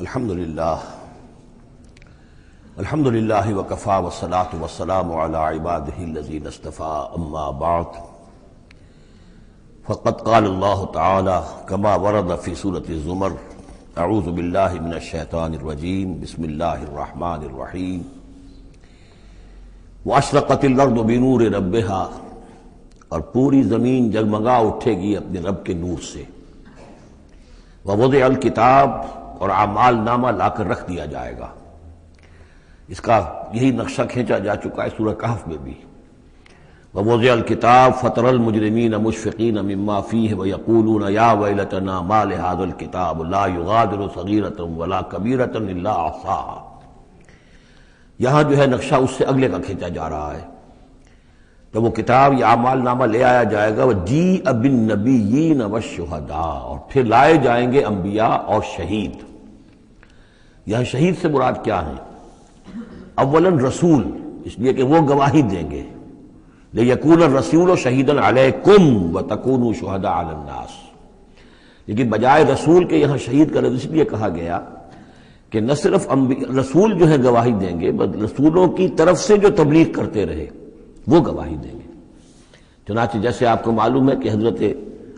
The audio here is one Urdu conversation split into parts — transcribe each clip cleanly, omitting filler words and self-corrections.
الحمد للہ وکفی والصلاة والسلام علی عباده الذین اصطفى اما بعد فقد قال اللہ تعالی کما ورد فی سورۃ الزمر اعوذ باللہ من الشیطان الرجیم بسم اللہ الرحمن الرحیم واشرقت الارض بنور ربها اور پوری زمین جگمگا اٹھے گی اپنے رب کے نور سے، ووضع الکتاب اور اعمال نامہ لا کر رکھ دیا جائے گا۔ اس کا یہی نقشہ کھینچا جا چکا ہے سورہ کہف میں بھی۔ ووضع الکتاب فترى المجرمین مشفقین مما فیہ ویقولون یا ویلتنا ما لهذا الکتاب لا یغادر صغیرۃ ولا کبیرۃ الا احصاها۔ یہاں جو ہے نقشہ اس سے اگلے کا کھینچا جا رہا ہے۔ جب وہ کتاب یا اعمال نامہ لے آیا جائے گا، وجیء بالنبیین والشہداء، اور پھر لائے جائیں گے انبیاء اور شہید۔ یہاں شہید سے مراد کیا ہے؟ اولاً رسول، اس لیے کہ وہ گواہی دیں گے، لیکون الرسول شہیدا علیکم وتکونوا شہداء علی الناس۔ لیکن بجائے رسول کے یہاں شہید کا لفظ اس لیے کہا گیا کہ نہ صرف رسول جو ہے گواہی دیں گے، بلکہ رسولوں کی طرف سے جو تبلیغ کرتے رہے وہ گواہی دیں گے۔ چنانچہ جیسے آپ کو معلوم ہے کہ حضرت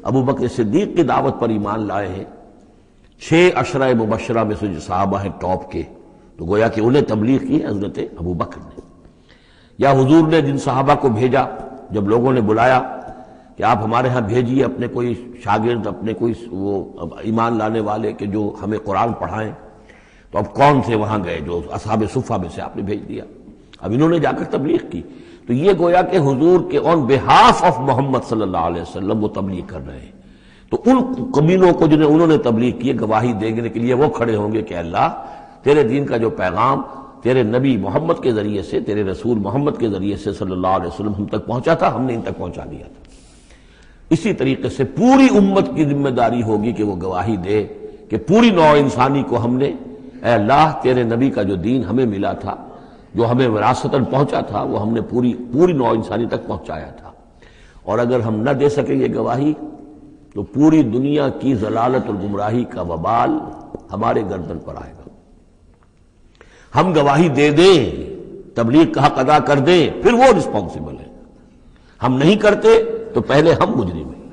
ابوبکر صدیق کی دعوت پر ایمان لائے ہیں 6 عشرہ مبشرہ میں سے جو صحابہ ہیں ٹاپ کے، تو گویا کہ انہیں تبلیغ کی حضرت ابوبکر نے۔ یا حضور نے جن صحابہ کو بھیجا، جب لوگوں نے بلایا کہ آپ ہمارے ہاں بھیجیے اپنے کوئی شاگرد، اپنے کوئی وہ ایمان لانے والے کہ جو ہمیں قرآن پڑھائیں، تو اب کون سے وہاں گئے؟ جو اصحاب صفہ میں سے آپ نے بھیج دیا۔ اب انہوں نے جا کر تبلیغ کی، تو یہ گویا کہ حضور کے آن بہاف آف محمد صلی اللہ علیہ وسلم وہ تبلیغ کر رہے ہیں۔ تو ان قبیلوں کو جنہیں انہوں نے تبلیغ کی، گواہی دینے کے لیے وہ کھڑے ہوں گے کہ اللہ تیرے دین کا جو پیغام تیرے نبی محمد کے ذریعے سے، تیرے رسول محمد کے ذریعے سے صلی اللہ علیہ وسلم ہم تک پہنچا تھا، ہم نے ان تک پہنچا دیا تھا۔ اسی طریقے سے پوری امت کی ذمہ داری ہوگی کہ وہ گواہی دے کہ پوری نوع انسانی کو ہم نے، اے اللہ تیرے نبی کا جو دین ہمیں ملا تھا، جو ہمیں وراثتاً پہنچا تھا، وہ ہم نے پوری نوع انسانی تک پہنچایا تھا۔ اور اگر ہم نہ دے سکیں یہ گواہی تو پوری دنیا کی ضلالت اور گمراہی کا وبال ہمارے گردن پر آئے گا۔ ہم گواہی دے دیں، تبلیغ کا حق ادا کر دیں، پھر وہ رسپانسبل ہے۔ ہم نہیں کرتے تو پہلے ہم مجرم ہیں۔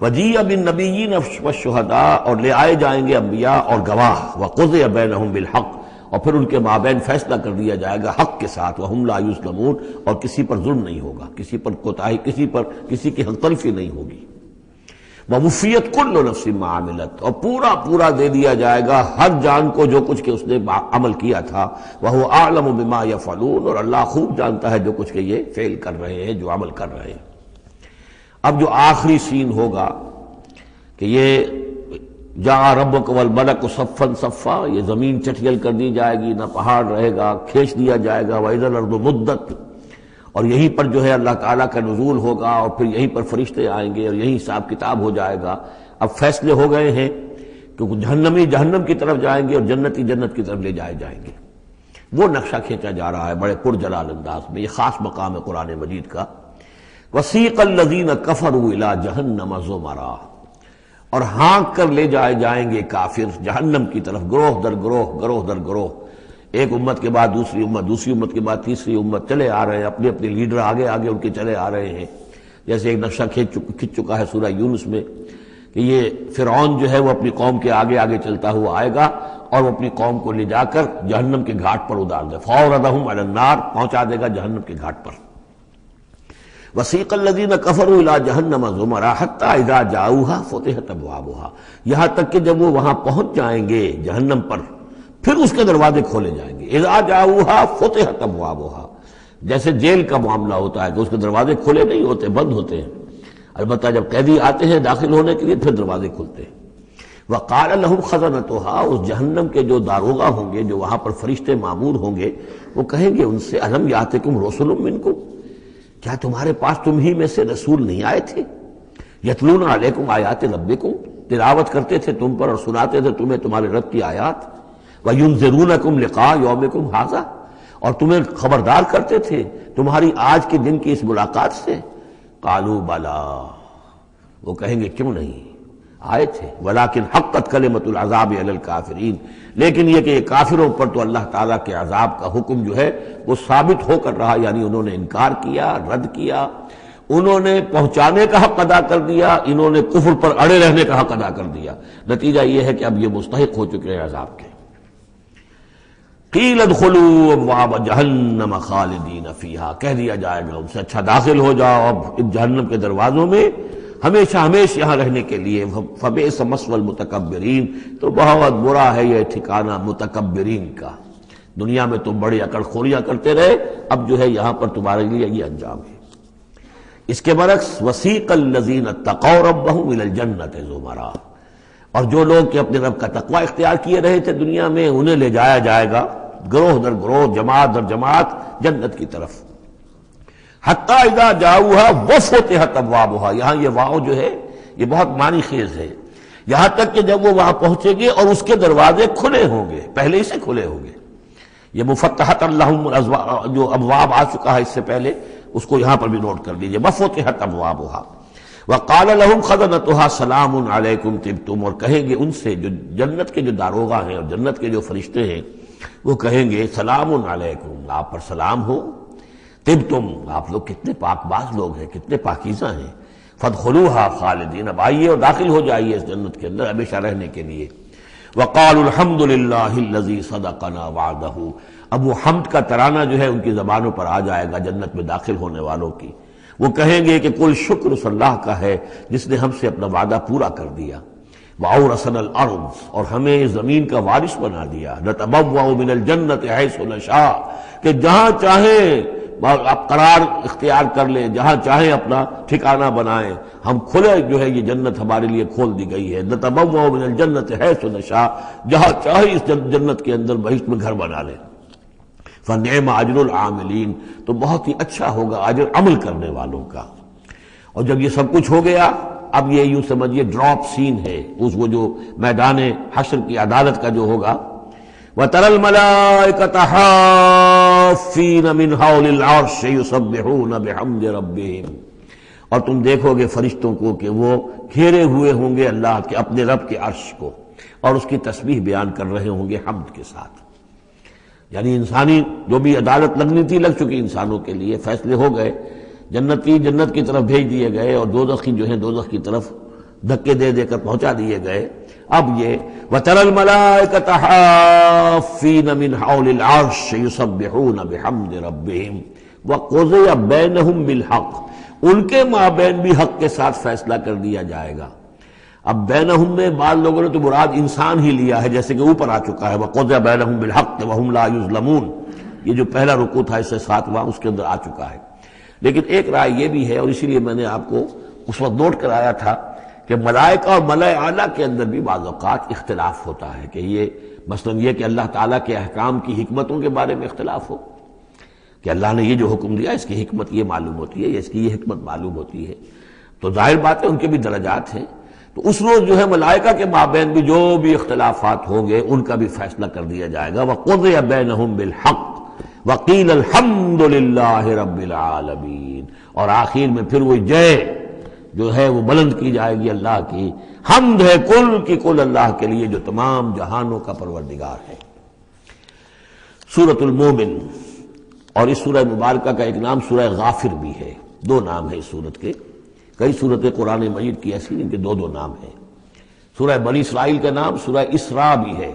وجیء بالنبیین والشہداء، اور لے آئے جائیں گے انبیاء اور گواہ، وقضی بینہم بالحق، اور پھر ان کے مابین فیصلہ کر دیا جائے گا حق کے ساتھ، وہم لا یظلمون، اور کسی پر ظلم نہیں ہوگا، کسی پر کوتاہی، کسی کی حق تلفی نہیں ہوگی۔ ووفیت کل نفس ما عملت، اور پورا دے دیا جائے گا ہر جان کو جو کچھ کہ اس نے عمل کیا تھا۔ وہو اعلم بما یفعلون، اور اللہ خوب جانتا ہے جو کچھ کہ یہ فعل کر رہے ہیں، جو عمل کر رہے ہیں۔ اب جو آخری سین ہوگا کہ یہ جاء ربک والملک صفا صفا، یہ زمین چٹیل کر دی جائے گی، نہ پہاڑ رہے گا، کھینچ دیا جائے گا۔ وَإِذَا الْأَرْضُ مُدَّتْ، اور یہیں پر جو ہے اللہ تعالیٰ کا نزول ہوگا، اور پھر یہیں پر فرشتے آئیں گے، اور یہیں حساب کتاب ہو جائے گا۔ اب فیصلے ہو گئے ہیں کہ جہنمی جہنم کی طرف جائیں گے، اور جنتی جنت کی طرف لے جائے جائیں گے۔ وہ نقشہ کھینچا جا رہا ہے بڑے پرجلال انداز میں۔ یہ خاص مقام ہے قرآن مجید کا۔ وَسِيقَ الَّذِينَ كَفَرُوا إِلَىٰ جَهَنَّمَ زُمَرًا، اور ہانک کر لے جائے جائیں گے کافر جہنم کی طرف، گروہ در گروہ، ایک امت کے بعد دوسری امت، دوسری امت کے بعد تیسری امت، چلے آ رہے ہیں، اپنے لیڈر آگے ان کے چلے آ رہے ہیں۔ جیسے ایک نقشہ کھینچ چکا ہے سورہ یونس میں کہ یہ فرعون جو ہے وہ اپنی قوم کے آگے چلتا ہوا آئے گا، اور وہ اپنی قوم کو لے جا کر جہنم کے گھاٹ پر اتار دے، فَأَوْرَدَهُمْ عَلَى النَّارِ، پہنچا دے گا جہنم کے گھاٹ پر۔ وَسِيقَ الَّذِينَ كَفَرُوا إِلَىٰ جَهَنَّمَ زُمَرًا حَتَّىٰ إِذَا جَاءُوهَا فُتِحَتْ أَبْوَابُهَا، یہاں تک کہ جب وہ وہاں پہنچ جائیں گے جہنم پر، پھر اس کے دروازے کھولے جائیں گے۔ اذا جاؤہا فتحت ابوابہا، جیسے جیل کا معاملہ ہوتا ہے کہ اس کے دروازے کھلے نہیں ہوتے، بند ہوتے ہیں، البتہ جب قیدی آتے ہیں داخل ہونے کے لیے پھر دروازے کھلتے ہیں۔ وقال لهم خزنتها، اس جہنم کے جو داروغہ ہوں گے، جو وہاں پر فرشتے مامور ہوں گے، وہ کہیں گے ان سے الم یاتکم رسل منکم، کیا تمہارے پاس تم ہی میں سے رسول نہیں آئے تھے؟ یتلون علیکم آیات ربکم، تلاوت کرتے تھے تم پر اور سناتے تھے تمہیں تمہارے رب کی آیات۔ وَيُنذِرُونَكُمْ لِقَاءَ يَوْمِكُمْ هَٰذَا، اور تمہیں خبردار کرتے تھے تمہاری آج کے دن کی اس ملاقات سے۔ قَالُوا بَلَىٰ، وہ کہیں گے کیوں نہیں، آئے تھے، ولیکن حقت کلمۃ العذاب علی الکافرین، لیکن یہ کہ یہ کافروں پر تو اللہ تعالیٰ کے عذاب کا حکم جو ہے وہ ثابت ہو کر رہا، یعنی انہوں نے انکار کیا، رد کیا، انہوں نے پہنچانے کا حق ادا کر دیا، انہوں نے کفر پر اڑے رہنے کا حق ادا کر دیا۔ نتیجہ یہ ہے کہ اب یہ مستحق ہو چکے ہیں عذاب کے۔ قیل ادخلوا ابواب جہنم خالدین فیہا، کہہ دیا جائے گا ان سے اچھا داخل ہو جاؤ اب جہنم کے دروازوں میں ہمیشہ ہمیشہ یہاں رہنے کے لیے، فبئس مثوى المتکبرین، تو بہت برا ہے یہ ٹھکانہ متکبرین کا، دنیا میں تم بڑی اکڑ خوریاں کرتے رہے، اب جو ہے یہاں پر تمہارے لیے یہ انجام ہے۔ اس کے برعکس وسیق الذین اتقوا ربهم الى الجنۃ زمرا، اور جو لوگ کہ اپنے رب کا تقوی اختیار کیے رہے تھے دنیا میں، انہیں لے جایا جائے گا گروہ در گروہ، جماعت در جماعت جنت کی طرف۔ حتی اذا جاؤها وفتحت ابوابها، یہاں یہ واو جو ہے یہ بہت معنی خیز ہے، یہاں تک کہ جب وہ وہاں پہنچے گے اور اس کے دروازے کھلے ہوں گے، پہلے ہی سے کھلے ہوں گے۔ یہ مفتحت اللہم جو ابواب آ چکا ہے اس سے پہلے، اس کو یہاں پر بھی نوٹ کر دیجئے، وفتحت ابوابها وقال لهم خزنتها سلام علیکم طبتم، اور کہیں گے ان سے جو جنت کے جو داروغہ ہیں اور جنت کے جو فرشتے ہیں، وہ کہیں گے سلام علیکم، آپ پر سلام ہو، طبتم، آپ لوگ کتنے پاک باز لوگ ہیں، کتنے پاکیزہ ہیں، فادخلوها خالدین، اب آئیے اور داخل ہو جائیے اس جنت کے اندر ہمیشہ رہنے کے لیے۔ وقالوا الحمد للہ الذی صدقنا وعدہ، اب وہ حمد کا ترانہ جو ہے ان کی زبانوں پر آ جائے گا جنت میں داخل ہونے والوں کی، وہ کہیں گے کہ کل شکر اس اللہ کا ہے جس نے ہم سے اپنا وعدہ پورا کر دیا، وَأَوْرَثَنَا الْأَرْضَ، اور ہمیں زمین کا وارث بنا دیا، نَتَبَوَّأُ مِنَ الْجَنَّةِ حَيْثُ نَشَاءُ، کہ جہاں چاہیں آپ قرار اختیار کر لیں، جہاں چاہیں اپنا ٹھکانہ بنائیں، ہم کھلے جو ہے یہ جنت ہمارے لیے کھول دی گئی ہے، نَتَبَوَّأُ مِنَ الْجَنَّةِ حَيْثُ نَشَاءُ، جہاں چاہیں اس جنت کے اندر بہشت میں گھر بنا لیں۔ فَنِعْمَ أَجْرُ الْعَامِلِينَ، تو بہت ہی اچھا ہوگا اجر عمل کرنے والوں کا۔ اور جب یہ سب کچھ ہو گیا، اب یہ یوں سمجھیے ڈراپ سین ہے، اس وہ جو میدان حشر کی عدالت کا جو ہوگا، وَتَرَى الْمَلَائِكَةَ حَافِّينَ مِنْ حَوْلِ الْعَرْشِ يُسَبِّحُونَ بِحَمْدِ رَبِّهِمْ، اور تم دیکھو گے فرشتوں کو کہ وہ گھیرے ہوئے ہوں گے اللہ کے اپنے رب کے عرش کو، اور اس کی تسبیح بیان کر رہے ہوں گے حمد کے ساتھ۔ یعنی انسانی جو بھی عدالت لگنی تھی لگ چکی، انسانوں کے لیے فیصلے ہو گئے، جنتی جنت کی طرف بھیج دیے گئے اور دوزخی جو ہیں دوزخ کی طرف دھکے دے دے کر پہنچا دیے گئے۔ اب یہ وَتَرَى الْمَلَائِكَةَ حَافِّينَ مِنْ حَوْلِ الْعَرْشِ يُسَبِّحُونَ بِحَمْدِ رَبِّهِمْ وَقُضِيَ بَيْنَهُمْ بِالْحَقِّ، ان کے مابین بھی حق کے ساتھ فیصلہ کر دیا جائے گا۔ اب بینہم میں بعض لوگوں نے تو مراد انسان ہی لیا ہے، جیسے کہ اوپر آ چکا ہے وَقُضِيَ بَيْنَهُمْ بِالْحَقِّ وَهُمْ لَا يُظْلَمُونَ، یہ جو پہلا رکوع تھا اس سے 7واں اس کے اندر آ چکا ہے۔ لیکن ایک رائے یہ بھی ہے، اور اسی لیے میں نے آپ کو اس وقت نوٹ کرایا تھا کہ ملائکہ اور ملائے اعلیٰ کے اندر بھی بعض اوقات اختلاف ہوتا ہے، کہ یہ مثلا یہ کہ اللہ تعالیٰ کے احکام کی حکمتوں کے بارے میں اختلاف ہو، کہ اللہ نے یہ جو حکم دیا اس کی حکمت یہ معلوم ہوتی ہے، اس کی یہ حکمت معلوم ہوتی ہے، تو ظاہر بات ہے ان کے بھی درجات ہیں، تو اس روز جو ہے ملائکہ کے مابین بھی جو بھی اختلافات ہوں گے ان کا بھی فیصلہ کر دیا جائے گا۔ وَقُضِيَ بَيْنَهُمْ بِالْحَقِّ وَقِيلَ الْحَمْدُ لِلَّهِ رَبِّ الْعَالَمِينَ، اور آخر میں پھر وہ جے جو ہے وہ بلند کی جائے گی اللہ کی، حمد ہے کل کی کل اللہ کے لیے جو تمام جہانوں کا پروردگار ہے۔ سورۃ المومن، اور اس سورہ مبارکہ کا ایک نام سورہ غافر بھی ہے، دو نام ہیں اس سورت کے، کئی سورتیں قرآن مجید کی ایسی ان کے دو نام ہیں۔ سورہ بنی اسرائیل کا نام سورہ اسراء بھی ہے،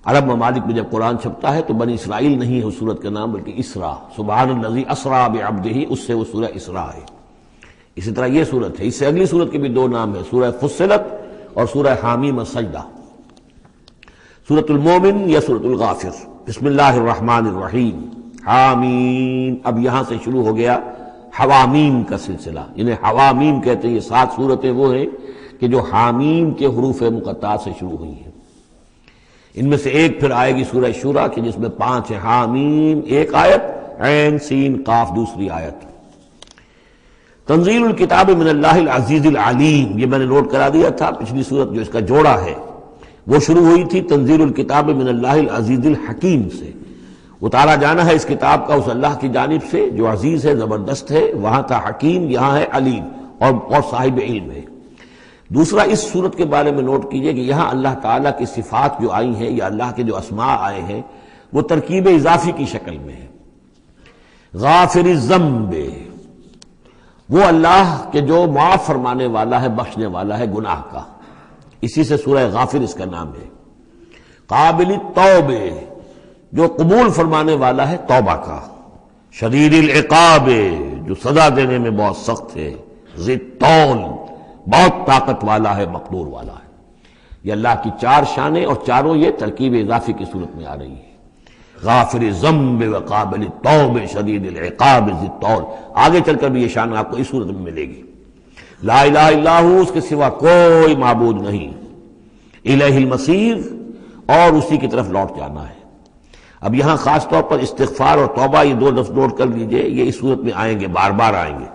عرب ممالک میں جب قرآن چھپتا ہے تو بنی اسرائیل نہیں ہے اس سورت کا نام بلکہ اسراء، سبحان الذی اسریٰ بعبدہ، اس سے وہ سورہ اسراء ہے۔ اسی طرح یہ سورت ہے، اس سے اگلی سورت کے بھی دو نام ہیں، سورہ فصلت اور سورہ حامیم السجدہ، سورۃ المومن یا سورۃ الغافر۔ بسم اللہ الرحمن الرحیم، حامیم، اب یہاں سے شروع ہو گیا حوامیم کا سلسلہ، انہیں حوامیم کہتے ہیں۔ یہ 7 سورتیں وہ ہیں کہ جو حامیم کے حروف مقطعات سے شروع ہوئی ہیں۔ ان میں سے ایک پھر آئے گی سورہ شورى کہ جس میں 5 ہیں، حامیم ایک آیت، عین سین قاف دوسری آیت۔ تنزیل الکتاب من اللہ العزیز العلیم، یہ میں نے نوٹ کرا دیا تھا، پچھلی سورت جو اس کا جوڑا ہے وہ شروع ہوئی تھی تنزیل الکتاب من اللہ العزیز الحکیم سے، اتارا جانا ہے اس کتاب کا اس اللہ کی جانب سے جو عزیز ہے، زبردست ہے، وہاں تھا حکیم، یہاں ہے علیم اور صاحب علم ہے۔ دوسرا اس صورت کے بارے میں نوٹ کیجئے کہ یہاں اللہ تعالیٰ کی صفات جو آئی ہیں یا اللہ کے جو اسماء آئے ہیں وہ ترکیب اضافی کی شکل میں ہے. غافر الذنب، وہ اللہ کہ جو معاف فرمانے والا ہے، بخشنے والا ہے گناہ کا، اسی سے سورہ غافر اس کا نام ہے. قابل التوب، جو قبول فرمانے والا ہے توبہ کا. شدید العقاب، جو سزا دینے میں بہت سخت ہے. ذی الطول، بہت طاقت والا ہے، مقدور والا ہے. یہ اللہ کی چار شانیں اور چاروں یہ ترکیب اضافی کی صورت میں آ رہی ہے. غافر الذنب وقابل التوب شدید العقاب ذی الطول. آگے چل کر بھی یہ شان آپ کو اس صورت میں ملے گی. لا الہ الا ہو، اس کے سوا کوئی معبود نہیں. الیہ المصیر، اور اسی کی طرف لوٹ جانا ہے. اب یہاں خاص طور پر استغفار اور توبہ یہ دو لفظ نوٹ کر لیجئے، یہ اس صورت میں آئیں گے، بار بار آئیں گے.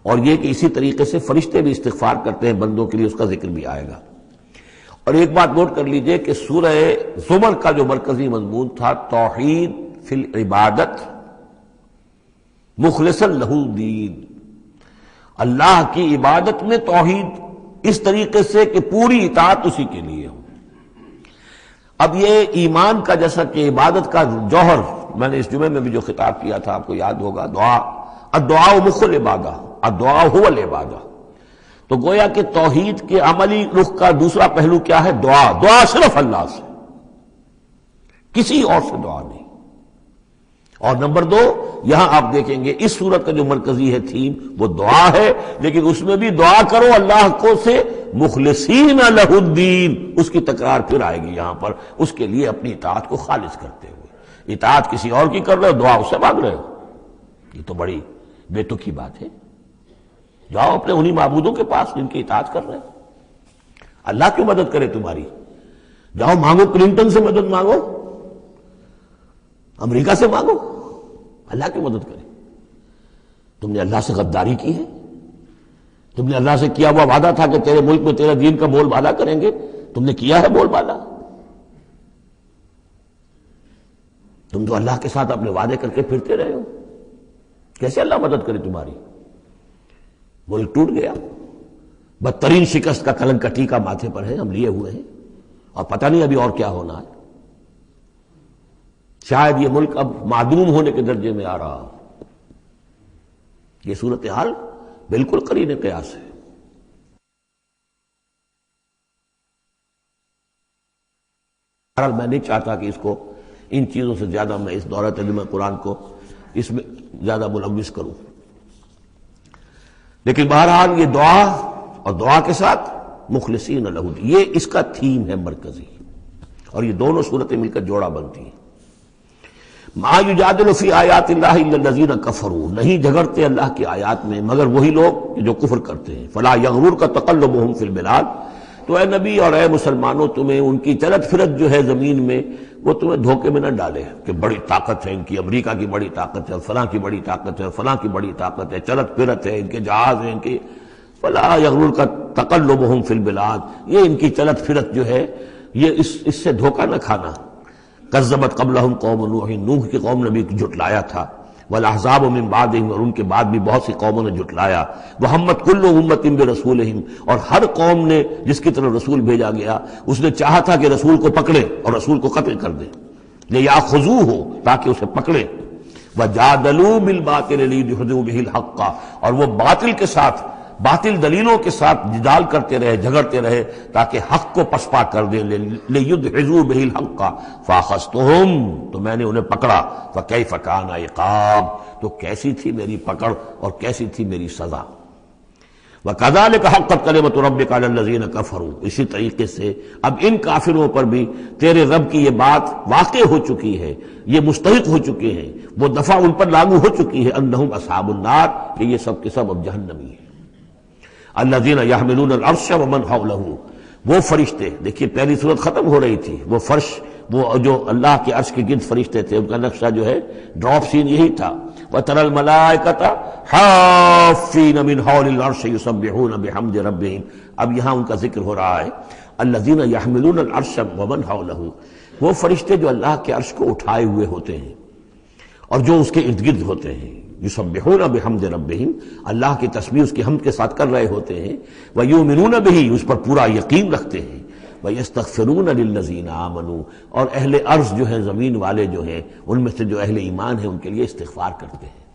اور یہ کہ اسی طریقے سے فرشتے بھی استغفار کرتے ہیں بندوں کے لیے، اس کا ذکر بھی آئے گا. اور ایک بات نوٹ کر لیجئے کہ سورہ زمر کا جو مرکزی مضمون تھا توحید فی العبادت مخلصا لہ الدین، اللہ کی عبادت میں توحید اس طریقے سے کہ پوری اطاعت اسی کے لیے ہو. اب یہ ایمان کا جیسا کہ عبادت کا جوہر، میں نے اس جمعے میں بھی جو خطاب کیا تھا آپ کو یاد ہوگا، دعا، الدعاء مخ العبادہ، الدعاء هو العبادہ. تو گویا کہ توحید کے عملی رخ کا دوسرا پہلو کیا ہے؟ دعا. دعا صرف اللہ سے، کسی اور سے دعا نہیں. اور نمبر دو، یہاں آپ دیکھیں گے اس صورت کا جو مرکزی ہے تھیم وہ دعا ہے، لیکن اس میں بھی دعا کرو اللہ کو سے مخلصین لہ الدین، اس کی تکرار پھر آئے گی یہاں پر، اس کے لیے اپنی اطاعت کو خالص کرتے ہوئے. اطاعت کسی اور کی کر رہے ہو، دعا اس سے مانگ رہے ہو، یہ تو بڑی بے تکی بات ہے. جاؤ اپنے انہی معبودوں کے پاس جن کی اطاعت کر رہے ہیں. اللہ کیوں مدد کرے تمہاری؟ جاؤ مانگو، کلنٹن سے مدد مانگو، امریکہ سے مانگو، اللہ کی مدد کرے. تم نے اللہ سے غداری کی ہے، تم نے اللہ سے کیا ہوا وعدہ تھا کہ تیرے ملک میں تیرا دین کا بول بالا کریں گے، تم نے کیا ہے بول بالا؟ تم تو اللہ کے ساتھ اپنے وعدے کر کے پھرتے رہے ہو، کیسے اللہ مدد کرے تمہاری؟ ملک ٹوٹ گیا، بدترین شکست کا کلنک کا ٹیکا ماتھے پر ہے، ہم لیے ہوئے ہیں، اور پتہ نہیں ابھی اور کیا ہونا ہے. شاید یہ ملک اب معدوم ہونے کے درجے میں آ رہا ہو. یہ صورتحال بالکل قرین قیاس ہے. بہرحال میں نہیں چاہتا کہ اس کو ان چیزوں سے زیادہ میں اس دورہ ترجمہ قرآن کو اس میں زیادہ ملوث کروں، لیکن بہرحال یہ دعا اور دعا کے ساتھ مخلصین لہ الدین، یہ اس کا تھیم ہے مرکزی، اور یہ دونوں صورتیں مل کر جوڑا بنتی ہیں. ما یجادل فی آیات اللہ الا الذین کفروا، نہیں جھگڑتے اللہ کی آیات میں مگر وہی لوگ جو کفر کرتے ہیں. فلا یغررک تقلبهم فی البلاد، تو اے نبی اور اے مسلمانوں تمہیں ان کی چلت پھرت جو ہے زمین میں وہ تمہیں دھوکے میں نہ ڈالے کہ بڑی طاقت ہے ان کی، امریکہ کی بڑی طاقت ہے، فلاں کی بڑی طاقت ہے، فلاں کی بڑی طاقت ہے، چلت پھرت ہے، ان کے جہاز ہیں، ان کی. فلا یغررک تقلبهم فی البلاد، یہ ان کی چلت پھرت جو ہے یہ اس سے دھوکہ نہ کھانا. کذبت قبلہم قوم نوح، نوح کی قوم نے بھی جھٹلایا تھا. والاحزاب من بعدہم، اور ان کے بعد بھی بہت سی قوموں نے جھٹلایا. وہمت کل امت برسولہم، اور ہر قوم نے جس کی طرف رسول بھیجا گیا اس نے چاہا تھا کہ رسول کو پکڑے اور رسول کو قتل کر دے، لیاخذوہ، تاکہ اسے پکڑے. وجادلوا بالباطل لیدحضوا بہ الحق، اور وہ باطل کے ساتھ، باطل دلیلوں کے ساتھ جدال کرتے رہے، جھگڑتے رہے تاکہ حق کو پسپا کر دیں. لیدحضوا بہ الحق فاخذتہم، تو میں نے انہیں پکڑا. فکیف کان عقاب، تو کیسی تھی میری پکڑ اور کیسی تھی میری سزا. وَكَذَلِكَ حَقَّتْ كَلِمَةُ رَبِّكَ عَلَى الَّذِينَ كَفَرُوا، اسی طریقے سے اب ان کافروں پر بھی تیرے رب کی یہ بات واقع ہو چکی ہے، یہ مستحق ہو چکے ہیں، وہ دفعہ ان پر لاگو ہو چکی ہے. انہم اصحاب النار، کہ یہ سب کے سب اب جہنمی ہیں. الذین یحملون العرش ومن حولہ، وہ فرشتے، دیکھیے پہلی صورت ختم ہو رہی تھی، وہ فرش، وہ جو اللہ کے عرش کے گرد فرشتے تھے ان کا نقشہ جو ہے ڈراپ سین یہی تھا. وَتَرَى الْمَلَائِكَةَ حَافِّينَ مِنْ حَوْلِ الْعَرْشِ يُسَبِّحُونَ بِحَمْدِ رَبِّهِمْ. اب یہاں ان کا ذکر ہو رہا ہے. الذین یحملون العرش ومن حولہ، وہ فرشتے جو اللہ کے عرش کو اٹھائے ہوئے ہوتے ہیں اور جو اس کے ارد گرد ہوتے ہیں. یسبحون بحمد ربہم، اللہ کی تسبیح اس کی حمد کے ساتھ کر رہے ہوتے ہیں، ویؤمنون بہ، اس پر پورا یقین رکھتے ہیں، ویستغفرون للذین آمنوا، اور اہل ارض جو ہیں، زمین والے جو ہیں، ان میں سے جو اہل ایمان ہیں ان کے لیے استغفار کرتے ہیں۔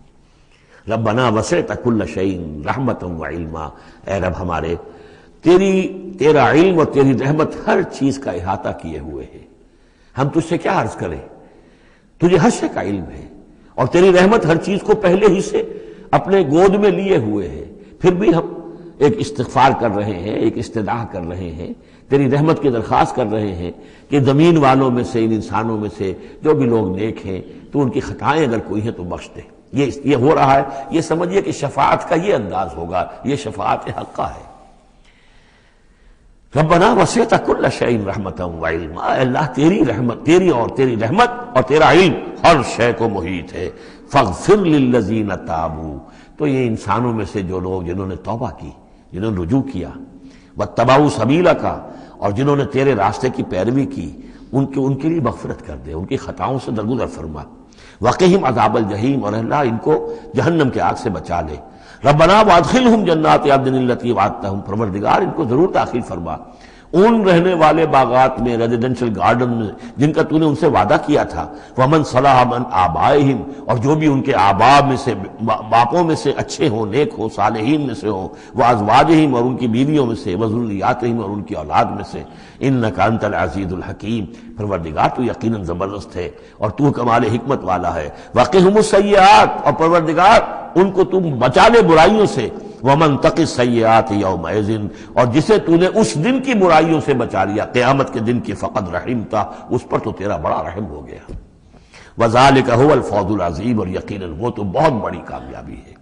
ربنا وسعت کل شیء رحمتا وعلما، اے رب ہمارے، تیرا علم اور تیری رحمت ہر چیز کا احاطہ کیے ہوئے ہے، ہم تجھ سے کیا عرض کریں، تجھے ہر شے کا علم ہے، اور تیری رحمت ہر چیز کو پہلے ہی سے اپنے گود میں لیے ہوئے ہے، پھر بھی ہم ایک استغفار کر رہے ہیں، ایک استدعا کر رہے ہیں، تیری رحمت کی درخواست کر رہے ہیں کہ زمین والوں میں سے، ان انسانوں میں سے جو بھی لوگ نیک ہیں، تو ان کی خطائیں اگر کوئی ہیں تو بخش دے۔ یہ ہو رہا ہے، یہ سمجھیے کہ شفاعت کا یہ انداز ہوگا، یہ شفاعت حقہ ہے۔ ربنا وسعت کل شیء رحمتا وعلما، اے اللہ تیری رحمت، تیری رحمت اور تیرا علم ہر شے کو محیط ہے۔ فاغفر للذین تابوا، تو یہ انسانوں میں سے جو لوگ جنہوں نے توبہ کی، جنہوں نے رجوع کیا، واتبعوا سبیلک، اور جنہوں نے تیرے راستے کی پیروی کی، ان کے لیے مغفرت کر دے، ان کی خطاؤں سے درگزر فرما۔ وقہم عذاب الجحیم، اور اللہ ان کو جہنم کے آگ سے بچا لے۔ ربنا وادخلہم جنات عدن التی وعدتہم، پروردگار ان کو ضرور داخل فرما ان رہنے والے باغات میں، ریزیڈینشل گارڈن میں، جن کا تو نے ان سے وعدہ کیا تھا۔ ومن صلح من آبائہم، اور جو بھی ان کے آباء میں سے، باپوں میں سے اچھے ہوں، نیک ہوں، صالحین میں سے ہوں، وازواجہم، اور ان کی بیویوں میں سے، وذریاتہم، اور ان کی اولاد میں سے۔ انک انت العزیز الحکیم، پروردگار تو یقیناً زبردست ہے اور تو کمال حکمت والا ہے۔ وقہم السیئات، اور پروردگار ان کو تم بچا لے برائیوں سے۔ ومن تق السیئات یومئذ، اور جسے تو نے اس دن کی برائیوں سے بچا لیا، قیامت کے دن کی، فقد رحمتا، اس پر تو تیرا بڑا رحم ہو گیا۔ وذالک هو الفوز العظیم، اور یقیناً وہ تو بہت بڑی کامیابی ہے۔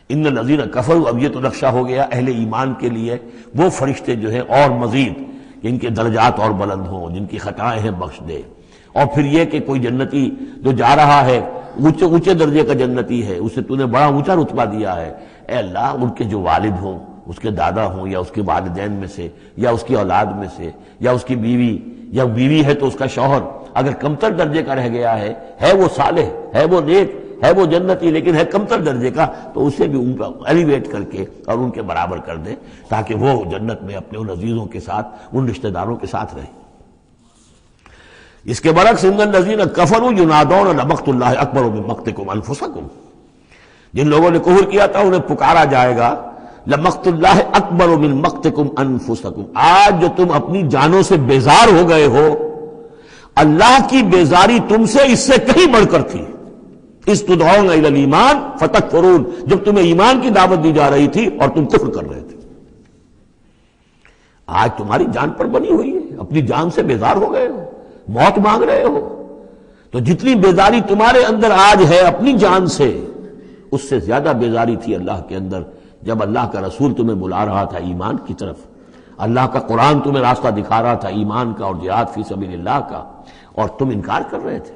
ان الذین کفروا، اب یہ تو نقشہ ہو گیا اہل ایمان کے لیے وہ فرشتے جو ہیں اور مزید کہ ان کے درجات اور بلند ہوں، جن کی خطائیں ہیں بخش دے، اور پھر یہ کہ کوئی جنتی جو جا رہا ہے اونچے درجے کا جنتی ہے، اسے تو نے بڑا اونچا رتبہ دیا ہے، اے اللہ ان کے جو والد ہوں، اس کے دادا ہوں، یا اس کے والدین میں سے، یا اس کی اولاد میں سے، یا اس کی بیوی، یا بیوی ہے تو اس کا شوہر اگر کمتر درجے کا رہ گیا ہے وہ صالح، ہے وہ نیک، ہے وہ جنتی، لیکن ہے کمتر درجے کا، تو اسے بھی ایلیویٹ کر کے اور ان کے برابر کر دے، تاکہ وہ جنت میں اپنے ان عزیزوں کے ساتھ، ان رشتہ داروں کے ساتھ رہے۔ اس کے برعکس ان الذین کفروا ینادون لمقت اللہ اکبر من مقتکم انفسکم، جن لوگوں نے کفر کیا تھا انہیں پکارا جائے گا لمقت اللہ اکبر من مقتکم انفسکم، آج جو تم اپنی جانوں سے بیزار ہو گئے ہو، اللہ کی بیزاری تم سے اس سے کہیں بڑھ کر تھی۔ اس تدعون الی الایمان فتکفرون، جب تمہیں ایمان کی دعوت دی جا رہی تھی اور تم کفر کر رہے تھے، آج تمہاری جان پر بنی ہوئی ہے، اپنی جان سے بیزار ہو گئے ہو، موت مانگ رہے ہو، تو جتنی بیزاری تمہارے اندر آج ہے اپنی جان سے، اس سے زیادہ بیزاری تھی اللہ کے اندر جب اللہ کا رسول تمہیں بلا رہا تھا ایمان کی طرف، اللہ کا قرآن تمہیں راستہ دکھا رہا تھا ایمان کا اور جہاد فی سبیل اللہ کا، اور تم انکار کر رہے تھے۔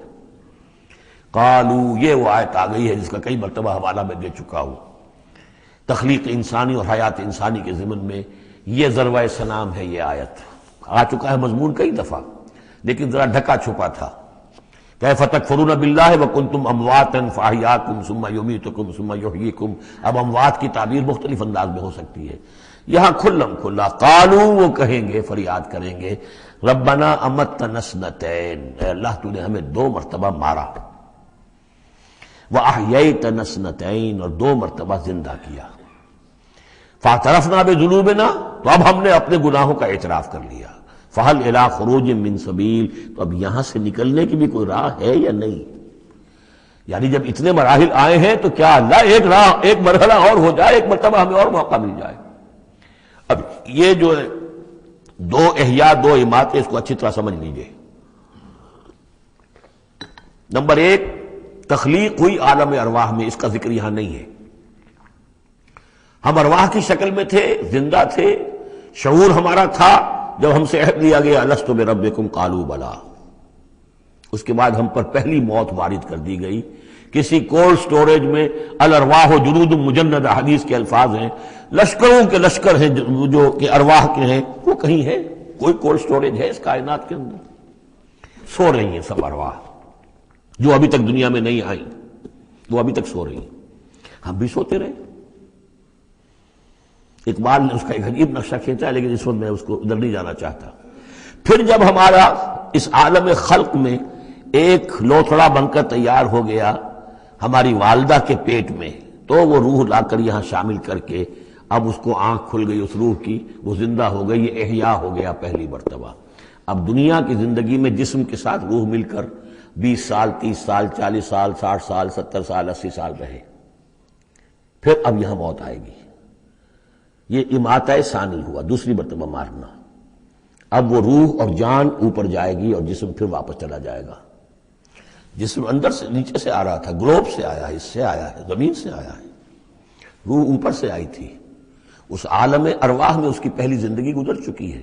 قالو، یہ وہ آیت آ گئی ہے جس کا کئی مرتبہ حوالہ میں دے چکا ہوں، تخلیق انسانی اور حیات انسانی کے ضمن میں یہ ذروہ سنام ہے۔ یہ آیت آ چکا ہے مضمون کئی دفعہ، لیکن ذرا ڈھکا چھپا تھا۔ کیف تکفرون باللہ وکنتم امواتا فاحیاکم ثم یمیتکم ثم یحییکم، اب اموات کی تعبیر مختلف انداز میں ہو سکتی ہے، یہاں کھلم کھلا قالو، وہ کہیں گے، فریاد کریں گے، ربنا امتنا اثنتین، اے اللہ تو نے ہمیں 2 مرتبہ مارا، واحییتنا اثنتین، اور 2 مرتبہ زندہ کیا، فاعترفنا بذنوبنا، تو اب ہم نے اپنے گناہوں کا اعتراف کر لیا، فہل الی خروج من سبیل، تو اب یہاں سے نکلنے کی بھی کوئی راہ ہے یا نہیں؟ یعنی جب اتنے مراحل آئے ہیں تو کیا اللہ ایک مرحلہ اور ہو جائے، ایک مرتبہ ہمیں اور موقع مل جائے۔ اب یہ جو ہے 2 احیاء 2 اماتیں، اس کو اچھی طرح سمجھ لیجئے۔ نمبر 1، تخلیق ہوئی عالم ارواح میں، اس کا ذکر یہاں نہیں ہے۔ ہم ارواح کی شکل میں تھے، زندہ تھے، شعور ہمارا تھا، جب ہم سے عہد لیا گیا الست بربکم قالوا بلا، اس کے بعد ہم پر پہلی موت وارد کر دی گئی، کسی کولڈ سٹوریج میں، الارواح جنود مجندہ، حدیث کے الفاظ ہیں، لشکروں کے لشکر ہیں جو کہ ارواح کے ہیں، وہ کہیں ہے، کوئی کولڈ سٹوریج ہے اس کائنات کے اندر؟ سو رہی ہیں سب ارواح جو ابھی تک دنیا میں نہیں آئیں، وہ ابھی تک سو رہی ہیں، ہم بھی سوتے رہے۔ اقبال نے اس کا ایک عجیب نقشہ کھینچا، لیکن اس وقت میں اس کو ادھر نہیں جانا چاہتا۔ پھر جب ہمارا اس عالم خلق میں ایک لوتھڑا بن کر تیار ہو گیا ہماری والدہ کے پیٹ میں، تو وہ روح لا کر یہاں شامل کر کے اب اس کو آنکھ کھل گئی اس روح کی، وہ زندہ ہو گئی، یہ احیاء ہو گیا پہلی مرتبہ۔ اب دنیا کی زندگی میں جسم کے ساتھ روح مل کر 20 سال 30 سال 40 سال 60 سال 70 سال 80 سال رہے، پھر اب یہاں موت آئے گی۔ یہ اماتہ ثانی ہوا، دوسری مرتبہ مارنا۔ اب وہ روح اور جان اوپر جائے گی اور جسم پھر واپس چلا جائے گا۔ جسم اندر سے نیچے سے آ رہا تھا، گلوب سے آیا ہے، اس سے آیا ہے، زمین سے آیا ہے، روح اوپر سے آئی تھی۔ اس عالم ارواح میں اس کی پہلی زندگی گزر چکی ہے،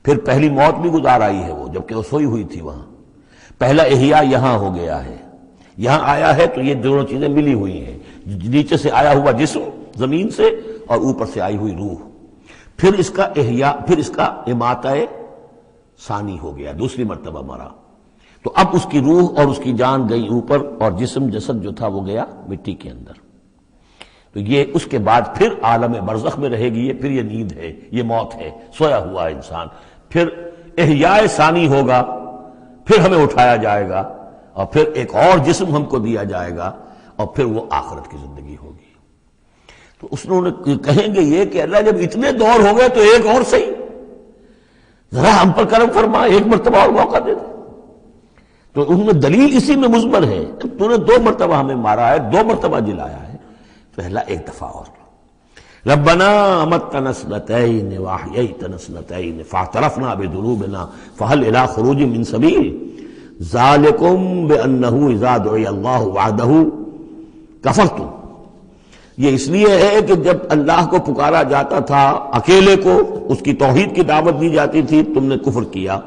پھر پہلی موت بھی گزار آئی ہے وہ، جبکہ وہ سوئی ہوئی تھی وہاں۔ پہلا احیاء یہاں ہو گیا ہے، یہاں آیا ہے تو یہ دونوں چیزیں ملی ہوئی ہیں، نیچے سے آیا ہوا جسم زمین سے اور اوپر سے آئی ہوئی روح۔ پھر اس کا احیاء، پھر اس کا اماتہ ثانی ہو گیا، دوسری مرتبہ مرا، تو اب اس کی روح اور اس کی جان گئی اوپر اور جسم جسد جو تھا وہ گیا مٹی کے اندر۔ تو یہ اس کے بعد پھر عالم برزخ میں رہے گی، پھر یہ نیند ہے، یہ موت ہے، سویا ہوا انسان۔ پھر احیاء ثانی ہوگا، پھر ہمیں اٹھایا جائے گا اور پھر ایک اور جسم ہم کو دیا جائے گا اور پھر وہ آخرت کی زندگی ہوگی۔ تو اس نے کہیں گے یہ کہ اللہ جب اتنے دور ہو گئے تو ایک اور صحیح، ذرا ہم پر کرم فرما، ایک مرتبہ اور موقع دے دے۔ تو ان میں دلیل اسی میں مضمر ہے، تو نے 2 مرتبہ ہمیں مارا ہے، 2 مرتبہ جلایا ہے، پہلا ایک دفعہ اور۔ ربنا امتنا اثنتین واحییتنا اثنتین فاعترفنا بذنوبنا فهل الى خروج من سبیل ذالکم بانه اذا دعی اللہ وحدہ کفرتم۔ یہ اس لیے ہے کہ جب اللہ کو پکارا جاتا تھا اکیلے کو، اس کی توحید کی دعوت دی جاتی تھی، تم نے کفر کیا۔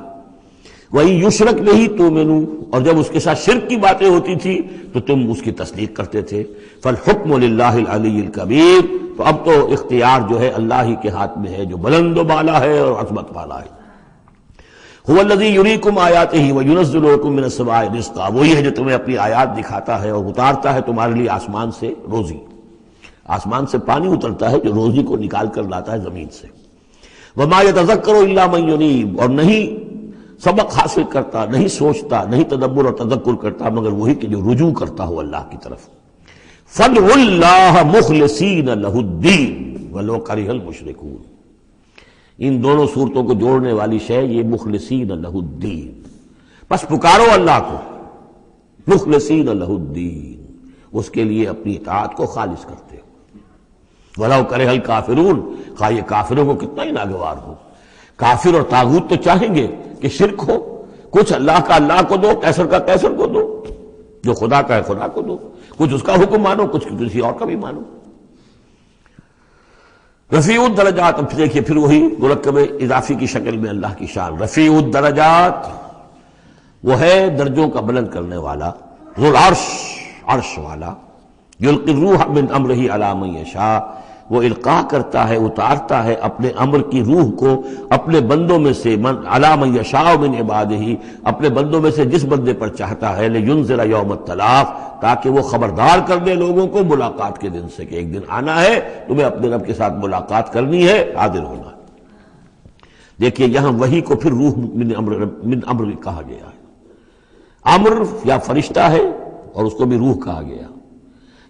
وہی یشرک نہیں تؤمنوا، اور جب اس کے ساتھ شرک کی باتیں ہوتی تھی تو تم اس کی تصدیق کرتے تھے۔ فالحکم للہ العلی الکبیر، تو اب تو اختیار جو ہے اللہ ہی کے ہاتھ میں ہے، جو بلند و بالا ہے اور عظمت والا ہے۔ هو الذی یریکم آیاتہ وینزل لکم من السماء رزقا، وہی ہے جو تمہیں اپنی آیات دکھاتا ہے اور اتارتا ہے تمہارے لیے آسمان سے روزی، آسمان سے پانی اترتا ہے جو روزی کو نکال کر لاتا ہے زمین سے۔ وما یتذکر الا من ینیب، اور نہیں سبق حاصل کرتا، نہیں سوچتا، نہیں تدبر اور تذکر کرتا مگر وہی کہ جو رجوع کرتا ہو اللہ کی طرف۔ فادعوا اللہ مخلصین لہ الدین ولو کرہ المشرکون، ان دونوں صورتوں کو جوڑنے والی شے یہ مخلصین لہ الدین، بس پکارو اللہ کو مخلصین لہ الدین، اس کے لیے اپنی اطاعت کو خالص کرتے ہو۔ ولو کرہ الکافرون، خواہ یہ کافروں کو کتنا ہی ناگوار ہو۔ کافر اور طاغوت تو چاہیں گے کہ شرک ہو، کچھ اللہ کا اللہ کو دو، کیسر کا کیسر کو دو، جو خدا کا ہے خدا کو دو، کچھ اس کا حکم مانو، کچھ کسی اور کا بھی مانو۔ رفیع الدرجات، اب دیکھیے پھر وہی مرکب اضافی کی شکل میں اللہ کی شان، رفیع الدرجات، وہ ہے درجوں کا بلند کرنے والا، ذو العرش، عرش والا، یلقی الروح من امرہ علی من یشاء، وہ القاء کرتا ہے، اتارتا ہے اپنے امر کی روح کو اپنے بندوں میں سے، علی من یشاء من عبادہ، اپنے بندوں میں سے جس بندے پر چاہتا ہے، لینذر یوم التلاق، تاکہ وہ خبردار کر دے لوگوں کو ملاقات کے دن سے کہ ایک دن آنا ہے، تمہیں اپنے رب کے ساتھ ملاقات کرنی ہے، حاضر ہونا ہے۔ دیکھیے یہاں وحی کو پھر روح من امر کہا گیا ہے۔ امر یا فرشتہ ہے اور اس کو بھی روح کہا گیا،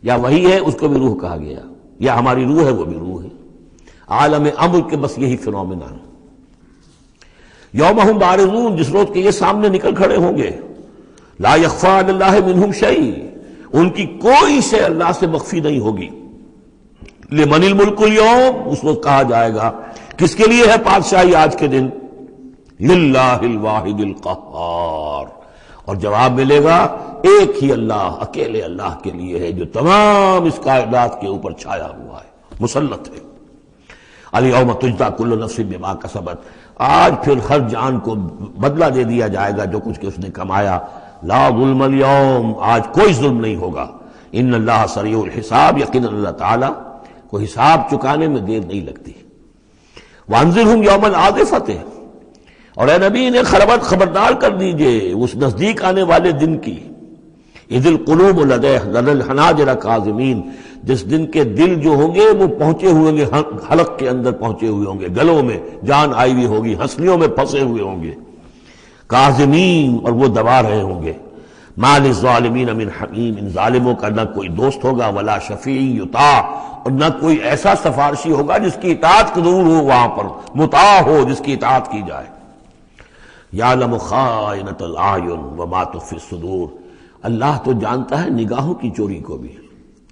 یا وحی ہے اس کو بھی روح کہا گیا، یا ہماری روح ہے وہ بھی روح ہے۔ عالم امر کے بس یہی فنومینا ہے۔ یوم ہم بارزون، جس روز کے یہ سامنے نکل کھڑے ہوں گے، لا یخفی علی اللہ منہم شیء، ان کی کوئی شے اللہ سے مخفی نہیں ہوگی۔ لمن الملک اليوم، اس وقت کہا جائے گا کس کے لیے ہے بادشاہی آج کے دن؟ للہ الواحد القہار، اور جواب ملے گا ایک ہی اللہ، اکیلے اللہ کے لیے ہے جو تمام اس کائنات کے اوپر چھایا ہوا ہے، مسلط ہے۔ الیوم تجزی کل نفس بما کسبت، آج پھر ہر جان کو بدلہ دے دیا جائے گا جو کچھ کہ اس نے کمایا۔ لا ظلم اليوم، آج کوئی ظلم نہیں ہوگا۔ ان اللہ سریع الحساب، یقینا اللہ تعالی کو حساب چکانے میں دیر نہیں لگتی۔ وانذرہم یوم العاصفۃ، اور اے نبی انہیں خبردار کر دیجئے اس نزدیک آنے والے دن کی، اذ القلوب لدى الحناجر کاظمین، جس دن کے دل جو ہوں گے وہ پہنچے ہوئے ہوں گے، حلق کے اندر پہنچے ہوئے ہوں گے، گلوں میں جان آئی ہوئی ہوگی، ہنسلیوں میں پھنسے ہوئے ہوں گے، کاظمین، اور وہ دبا رہے ہوں گے۔ ما للظالمین من حمیم، ان ظالموں کا نہ کوئی دوست ہوگا، ولا شفیع یطاع، اور نہ کوئی ایسا سفارشی ہوگا جس کی اطاعت ضرور ہو، وہاں پر مطاع ہو، جس کی اطاعت کی جائے۔ یعلم خائنۃ الاعین وما تخفی الصدور، اللہ تو جانتا ہے نگاہوں کی چوری کو بھی،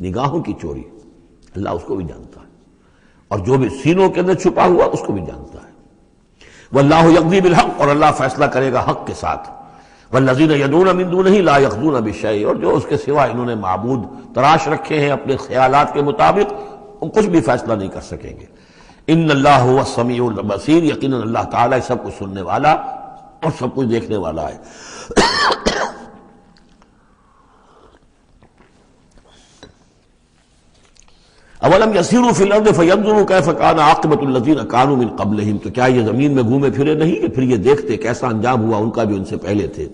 نگاہوں کی چوری اللہ اس کو بھی جانتا ہے، اور جو بھی سینوں کے اندر چھپا ہوا اس کو بھی جانتا ہے۔ واللہ یقضی بالحق، اور اللہ فیصلہ کرے گا حق کے ساتھ۔ والذین یدعون من دونہ لا یقضون بشیء، اور جو اس کے سوا انہوں نے معبود تراش رکھے ہیں اپنے خیالات کے مطابق، وہ کچھ بھی فیصلہ نہیں کر سکیں گے۔ ان اللہ هو السمیع البصیر، یقیناً اللہ تعالیٰ سب کچھ سننے والا اور سب کچھ دیکھنے والا ہے۔ اولم یسیروا فی الارض فینظروا کیف کان عاقبۃ الذین کانوا من قبلہم، تو کیا یہ زمین میں گھومے پھرے نہیں کہ پھر یہ دیکھتے کیسا انجام ہوا ان کا جو ان سے پہلے تھے۔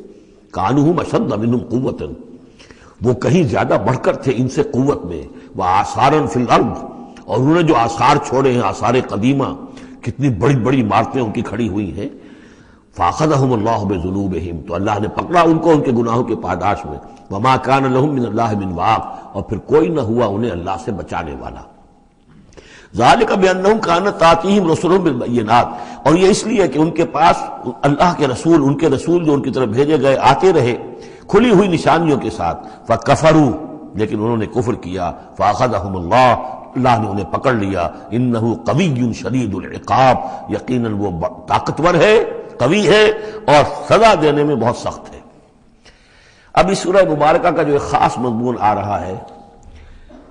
کانوا هم اشد منہم قوۃ، وہ کہیں زیادہ بڑھ کر تھے ان سے قوت میں، وآثارا فی الارض، اور انہوں نے جو آثار چھوڑے ہیں، آثار قدیمہ، کتنی بڑی بڑی عمارتیں ان کی کھڑی ہوئی ہیں۔ فاخذہم اللہ بذنوبہم، تو اللہ نے پکڑا ان کو ان کے گناہوں کے پاداش میں۔ وما کان لہم من اللہ من واق، اور پھر کوئی نہ ہوا انہیں اللہ سے بچانے والا۔ ذالک بانہم کانت تاتیہم رسلہم بالبینات، اور یہ اس لیے کہ ان کے پاس اللہ کے رسول، ان کے رسول جو ان کی طرف بھیجے گئے آتے رہے کھلی ہوئی نشانیوں کے ساتھ۔ فکفروا، لیکن انہوں نے کفر کیا۔ فاخذہم اللہ، اللہ نے انہیں پکڑ لیا۔ انہ قوی شدید العقاب، یقیناً وہ طاقتور ہے، قوی ہے، اور سزا دینے میں بہت سخت ہے۔ اب اس سورہ مبارکہ کا جو ایک خاص مضمون آ رہا ہے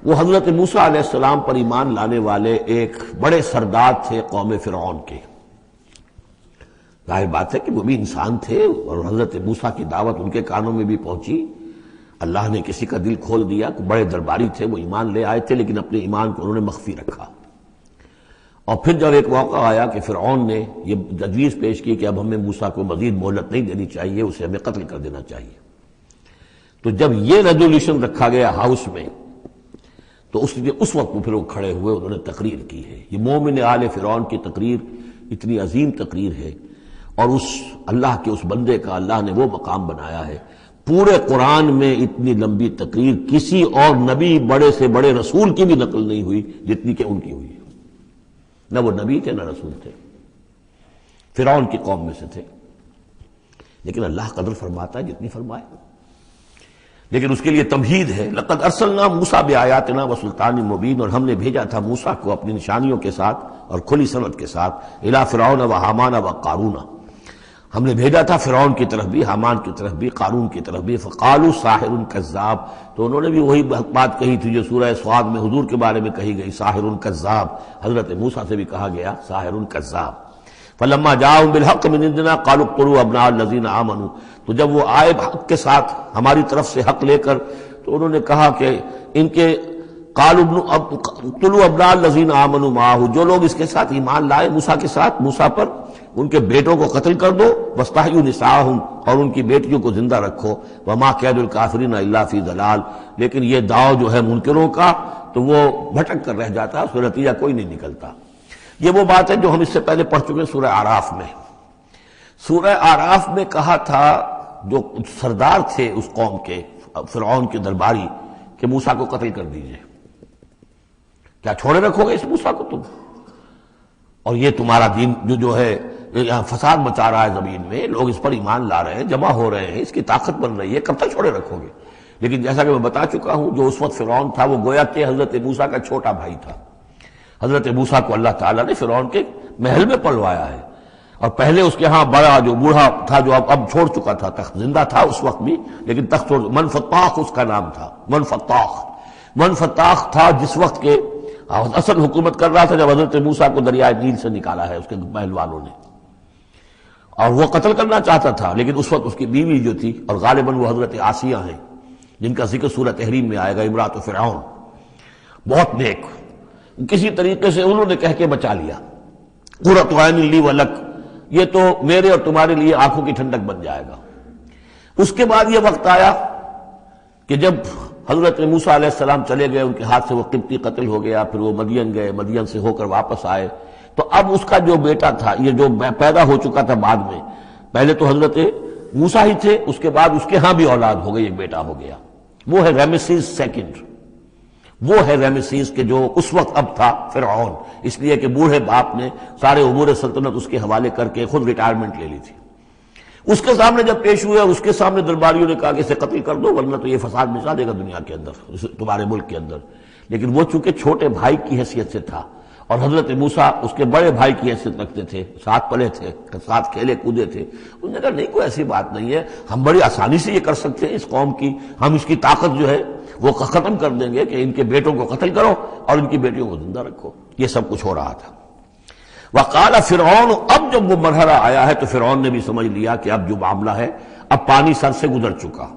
وہ حضرت موسیٰ علیہ السلام پر ایمان لانے والے ایک بڑے سردار تھے قوم فرعون کے۔ ظاہر بات ہے کہ وہ بھی انسان تھے، اور حضرت موسیٰ کی دعوت ان کے کانوں میں بھی پہنچی۔ اللہ نے کسی کا دل کھول دیا، بڑے درباری تھے، وہ ایمان لے آئے تھے، لیکن اپنے ایمان کو انہوں نے مخفی رکھا۔ اور پھر جب ایک موقع آیا کہ فرعون نے یہ تجویز پیش کی کہ اب ہمیں موسیٰ کو مزید مہلت نہیں دینی چاہیے، اسے ہمیں قتل کر دینا چاہیے، تو جب یہ ریزولوشن رکھا گیا ہاؤس میں، تو اس وقت پھر وہ کھڑے ہوئے، انہوں نے تقریر کی ہے۔ یہ مومن آل فرعون کی تقریر اتنی عظیم تقریر ہے، اور اس اللہ کے اس بندے کا اللہ نے وہ مقام بنایا ہے۔ پورے قرآن میں اتنی لمبی تقریر کسی اور نبی، بڑے سے بڑے رسول کی بھی نقل نہیں ہوئی جتنی کہ ان کی ہوئی ہے۔ نہ وہ نبی تھے نہ رسول تھے، فرعون کی قوم میں سے تھے، لیکن اللہ قدر فرماتا ہے جتنی فرمائے۔ لیکن اس کے لیے تمہید ہے، لقد ارسلنا موسیٰ بآیاتنا وسلطان مبین، اور ہم نے بھیجا تھا موسیٰ کو اپنی نشانیوں کے ساتھ اور کھلی سند کے ساتھ، الی فرعون وحامان وقارون، ہم نے بھیجا تھا فرعون کی طرف بھی، حامان کی طرف بھی، قارون کی طرف بھی۔ فقالوا ساحر کذاب، تو انہوں نے بھی وہی بات کہی تھی جو سورہ صاد میں حضور کے بارے میں کہی گئی، ساحر کذاب، حضرت موسیٰ سے بھی کہا گیا ساحر کذاب۔ فلما جاءهم بالحق من عندنا قالوا اقتلوا ابناء الذين آمنوا، تو جب وہ آئے حق کے ساتھ ہماری طرف سے حق لے کر، تو انہوں نے کہا کہ ان کے اقتلوا ابناء الذين آمنوا معه، جو لوگ اس کے ساتھ ایمان لائے موسیٰ کے ساتھ، موسیٰ پر، ان کے بیٹوں کو قتل کر دو، واستحیوا نساءهم، اور ان کی بیٹیوں کو زندہ رکھو، وما کید الکافرین الا فی ضلال، لیکن یہ داؤ جو ہے منکروں کا تو وہ بھٹک کر رہ جاتا، اس کا نتیجہ کوئی نہیں نکلتا۔ یہ وہ بات ہے جو ہم اس سے پہلے پڑھ چکے سورہ اعراف میں۔ سورہ اعراف میں کہا تھا جو سردار تھے اس قوم کے، فرعون کے درباری، کہ موسیٰ کو قتل کر دیجئے، کیا چھوڑے رکھو گے اس موسیٰ کو تم؟ اور یہ تمہارا دین جو ہے یہاں فساد مچا رہا ہے زمین میں، لوگ اس پر ایمان لا رہے ہیں، جمع ہو رہے ہیں، اس کی طاقت بن رہی ہے، کب تک چھوڑے رکھو گے؟ لیکن جیسا کہ میں بتا چکا ہوں، جو اس وقت فرعون تھا وہ گویا کہ حضرت موسیٰ کا چھوٹا بھائی تھا۔ حضرت موسیٰ کو اللہ تعالیٰ نے فرعون کے محل میں پلوایا ہے، اور پہلے اس کے ہاں بڑا جو بوڑھا تھا جو اب چھوڑ چکا تھا، تخت زندہ تھا اس وقت بھی لیکن تخت چھوڑ، منفتاخ اس کا نام تھا، منفتاخ تھا جس وقت کے اصل حکومت کر رہا تھا جب حضرت موسیٰ کو دریائے نیل سے نکالا ہے اس کے محل والوں نے، اور وہ قتل کرنا چاہتا تھا، لیکن اس وقت اس کی بیوی جو تھی، اور غالباً وہ حضرت آسیہ ہیں جن کا ذکر سورہ تحریم میں آئے گا، امرات فرعون، بہت نیک، کسی طریقے سے انہوں نے کہہ کے بچا لیا، قرۃ عین لی ولک، یہ تو میرے اور تمہارے لیے آنکھوں کی ٹھنڈک بن جائے گا۔ اس کے بعد یہ وقت آیا کہ جب حضرت موسیٰ علیہ السلام چلے گئے، ان کے ہاتھ سے وہ قبطی قتل ہو گیا، پھر وہ مدین گئے، مدین سے ہو کر واپس آئے، تو اب اس کا جو بیٹا تھا، یہ جو پیدا ہو چکا تھا بعد میں، پہلے تو حضرت موسیٰ ہی تھے، اس کے بعد اس کے ہاں بھی اولاد ہو گئی، ایک بیٹا ہو گیا، وہ ہے رامسیس سیکنڈ، وہ ہے رامسیس کہ جو اس وقت اب تھا فرعون، اس لیے کہ بوڑھے باپ نے سارے امور سلطنت اس کے حوالے کر کے خود ریٹائرمنٹ لے لی تھی۔ اس کے سامنے جب پیش ہوئے، اس کے سامنے درباریوں نے کہا کہ اسے قتل کر دو ورنہ تو یہ فساد مچا دے گا دنیا کے اندر، تمہارے ملک کے اندر، لیکن وہ چونکہ چھوٹے بھائی کی حیثیت سے تھا اور حضرت موسیٰ اس کے بڑے بھائی کی حیثیت رکھتے تھے، ساتھ پلے تھے، ساتھ کھیلے کودے تھے، انہوں نے کہا نہیں کوئی ایسی بات نہیں ہے، ہم بڑی آسانی سے یہ کر سکتے ہیں، اس قوم کی ہم اس کی طاقت جو ہے وہ ختم کر دیں گے کہ ان کے بیٹوں کو قتل کرو اور ان کی بیٹیوں کو زندہ رکھو۔ یہ سب کچھ ہو رہا تھا۔ وقال فرعون، اب جب وہ مرحلہ آیا ہے تو فرعون نے بھی سمجھ لیا کہ اب جو معاملہ ہے اب پانی سر سے گزر چکا،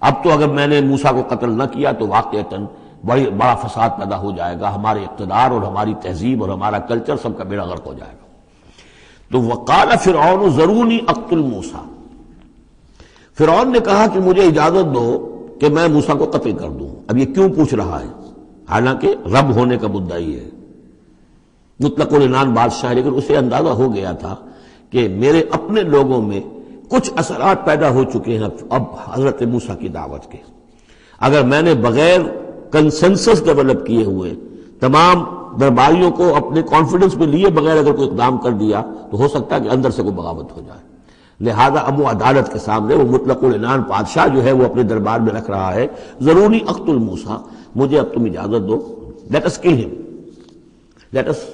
اب تو اگر میں نے موسیٰ کو قتل نہ کیا تو واقعتاً بڑا فساد پیدا ہو جائے گا، ہمارے اقتدار اور ہماری تہذیب اور ہمارا کلچر سب کا بیڑا غرق ہو جائے گا۔ تو وقال فرعون ذرونی اقتل موسیٰ، فرعون نے کہا کہ مجھے اجازت دو کہ میں موسیٰ کو قتل کر دوں۔ اب یہ کیوں پوچھ رہا ہے؟ حالانکہ رب ہونے کا مدعی ہے، مطلق العنان بادشاہ، لیکن اسے اندازہ ہو گیا تھا کہ میرے اپنے لوگوں میں کچھ اثرات پیدا ہو چکے ہیں اب حضرت موسیٰ کی دعوت کے، اگر میں نے بغیر کنسنسس ڈیولپ کیے ہوئے تمام درباریوں کو اپنے کانفیڈنس میں لیے بغیر اگر کوئی اقدام کر دیا تو ہو سکتا ہے کہ اندر سے کوئی بغاوت ہو جائے، لہذا اب وہ عدالت کے سامنے وہ مطلق العنان بادشاہ جو ہے وہ اپنے دربار میں رکھ رہا ہے، ضروری اقتل موسیٰ، مجھے اب تم اجازت دو، late us call him, let us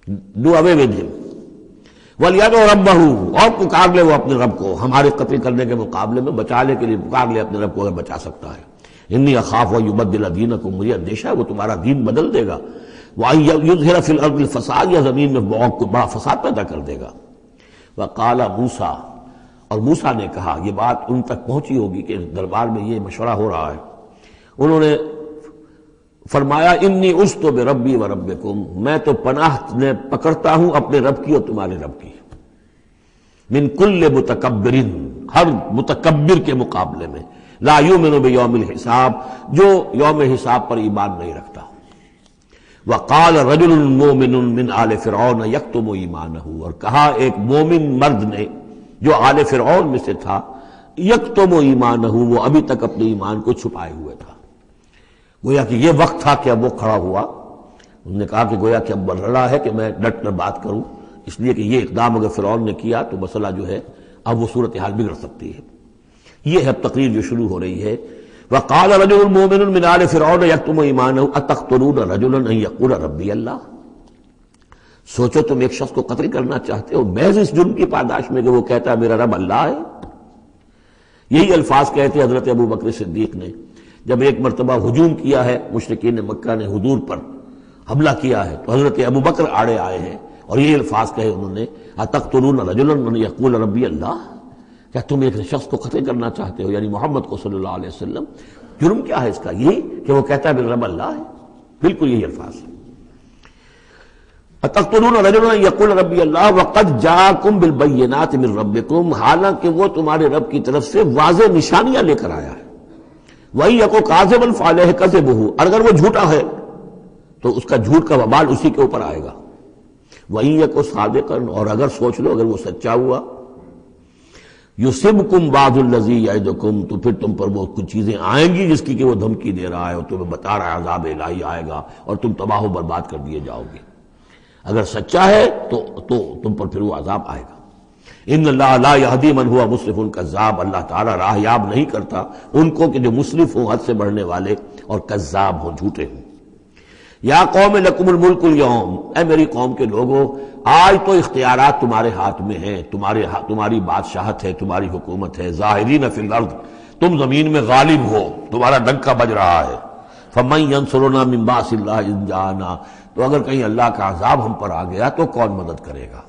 do away with him, وَلْيَدْعُ رَبَّهُ، اور پکار لے وہ اپنے رب کو، ہمارے قتل کرنے کے مقابلے میں بچانے کے لیے پکار لے اپنے رب کو اگر بچا سکتا ہے۔ انی اخاف ان یبدل دینکم، مجھے اندیشہ ہے وہ تمہارا دین بدل دے گا، وَأَن یظہر فی الارض الفساد، یا زمین میں بہت بڑا فساد پیدا کر دے گا۔ وقال موسیٰ، اور موسیٰ نے کہا، یہ بات ان تک پہنچی ہوگی کہ دربار میں یہ مشورہ ہو رہا ہے، انہوں نے فرمایا انی عذت بربی و ربکم، میں تو پناہ پکڑتا ہوں اپنے رب کی اور تمہارے رب کی، من کل متکبر، ہر متکبر کے مقابلے میں، لا یؤمن بیوم الحساب، جو یوم حساب پر ایمان نہیں رکھتا۔ وقال رجل مومن من آل فرعون یکتم ایمانہ، اور کہا ایک مومن مرد نے جو آل فرعون میں سے تھا، یکتم ایمانہ، وہ ابھی تک اپنے ایمان کو چھپائے ہوئے تھا۔ گویا کہ یہ وقت تھا کہ اب وہ کھڑا ہوا، انہوں نے کہا کہ گویا کہ اب مرحلہ ہے کہ میں ڈٹ کر بات کروں، اس لیے کہ یہ اقدام اگر فرعون نے کیا تو مسئلہ جو ہے اب وہ صورتحال بگڑ سکتی ہے۔ یہ ہے تقریر جو شروع ہو رہی ہے۔ وقال رجل مؤمن من آل فرعون یکتم ایمانہ اتقتلون رجلا ان یقول ربی اللہ، سوچو تم ایک شخص کو قتل کرنا چاہتے ہو محض اس جرم کی پاداش میں کہ وہ کہتا ہے میرا رب اللہ ہے۔ یہی الفاظ کہتے حضرت ابو بکر صدیق نے جب ایک مرتبہ ہجوم کیا ہے، مشرکین مکہ نے حضور پر حملہ کیا ہے، تو حضرت ابو بکر آڑے آئے ہیں اور یہ الفاظ کہے انہوں نے اتقتلون رجلا ان یقول ربی اللہ، کیا تم ایک شخص کو قتل کرنا چاہتے ہو، یعنی محمد کو صلی اللہ علیہ وسلم؟ جرم کیا ہے اس کا؟ یہ کہ وہ کہتا ہے میرا رب اللہ ہے، بالکل یہی الفاظ ہے۔ اتقتلون رجلا یقول ربی اللہ وقد جاءکم بالبینات من ربکم، حالانکہ وہ تمہارے رب کی طرف سے واضح نشانیاں لے کر آیا ہے۔ وَإِن يَكُ كَاذِبًا فَعَلَيْهِ كَذِبُهُ، اور اگر وہ جھوٹا ہے تو اس کا جھوٹ کا وبال اسی کے اوپر آئے گا۔ وَإِن يَكُ صَادِقًا، اور اگر سوچ لو اگر وہ سچا ہوا، يُصِبْكُمْ بَعْضُ الَّذِي يَعِدُكُمْ، تو پھر تم پر وہ کچھ چیزیں آئیں گی جس کی کہ وہ دھمکی دے رہا ہے اور تمہیں بتا رہا ہے عذاب الہی آئے گا اور تم تباہ و برباد کر دیے جاؤ گے۔ اگر سچا ہے تو تم پر پھر وہ عذاب آئے گا۔ ان اللہ لا یہدی من ہوا مسرف کذاب، اللہ تعالیٰ راہ یاب نہیں کرتا ان کو کہ جو مسرف ہوں، حد سے بڑھنے والے اور کذاب ہوں، جھوٹے ہوں۔ یا قوم لکم الملک اليوم، اے میری قوم کے لوگوں آج تو اختیارات تمہارے ہاتھ میں ہیں، تمہاری بادشاہت ہے، تمہاری حکومت ہے، ظاہرین فی الارض، تم زمین میں غالب ہو، تمہارا ڈنکا بج رہا ہے۔ فمن ینصرنا من باس اللہ ان جاءنا، تو اگر کہیں اللہ کا عذاب ہم پر آ گیا تو کون مدد کرے گا،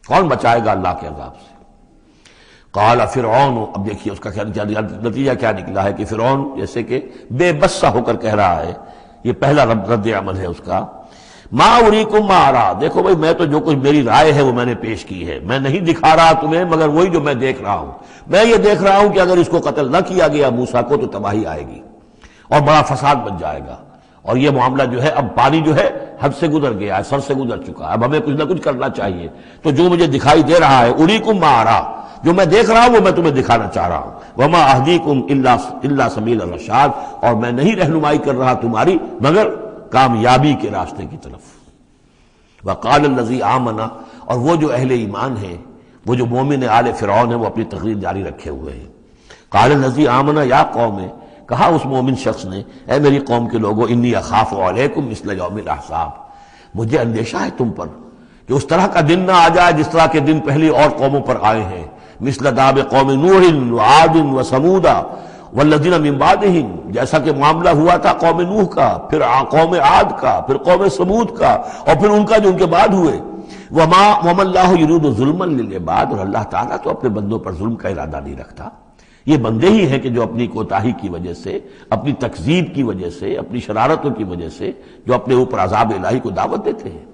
کون بچائے گا اللہ کے عذاب سے؟ قال فرعون، اب دیکھیے اس کا نتیجہ کیا نکلا ہے کہ فرعون جیسے کہ بے بس سا ہو کر کہہ رہا ہے، یہ پہلا رد عمل ہے اس کا، ما اریکم ما ارا، دیکھو بھائی میں تو جو کچھ میری رائے ہے وہ میں نے پیش کی ہے، میں نہیں دکھا رہا تمہیں مگر وہی جو میں دیکھ رہا ہوں۔ میں یہ دیکھ رہا ہوں کہ اگر اس کو قتل نہ کیا گیا موسیٰ کو تو تباہی آئے گی اور بڑا فساد بن جائے گا، اور یہ معاملہ جو ہے اب پانی جو ہے حد سے گزر گیا ہے، سر سے گزر چکا ہے، اب ہمیں کچھ نہ کچھ کرنا چاہیے۔ تو جو مجھے دکھائی دے رہا ہے اریکم ما ارا، جو میں دیکھ رہا ہوں وہ میں تمہیں دکھانا چاہ رہا ہوں۔ وما اہدیکم الا سبیل الرشاد، اور میں نہیں رہنمائی کر رہا تمہاری مگر کامیابی کے راستے کی طرف۔ وقال الذی آمن، اور وہ جو اہل ایمان ہیں، وہ جو مومن آل فرعون ہیں، وہ اپنی تقریر جاری رکھے ہوئے ہیں۔ قال الذی آمن یا قوم، کہا اس مومن شخص نے اے میری قوم کے لوگوں، انی اخاف علیکم مثل یوم الاحزاب، مجھے اندیشہ ہے تم پر کہ اس طرح کا دن نہ آ جائے جس طرح کے دن پہلی اور قوموں پر آئے ہیں، مثل داب قوم نوح وعاد وثمود والذین من بعدہم، جیسا کہ معاملہ ہوا تھا قوم نوح کا، پھر قوم عاد کا، پھر قوم ثمود کا، اور پھر ان کا جو ان کے بعد ہوئے۔ وما اللہ یرید ظلما للعباد، اور اللہ تعالیٰ تو اپنے بندوں پر ظلم کا ارادہ نہیں رکھتا، یہ بندے ہی ہیں کہ جو اپنی کوتاہی کی وجہ سے، اپنی تکذیب کی وجہ سے، اپنی شرارتوں کی وجہ سے جو اپنے اوپر عذاب الہی کو دعوت دیتے ہیں۔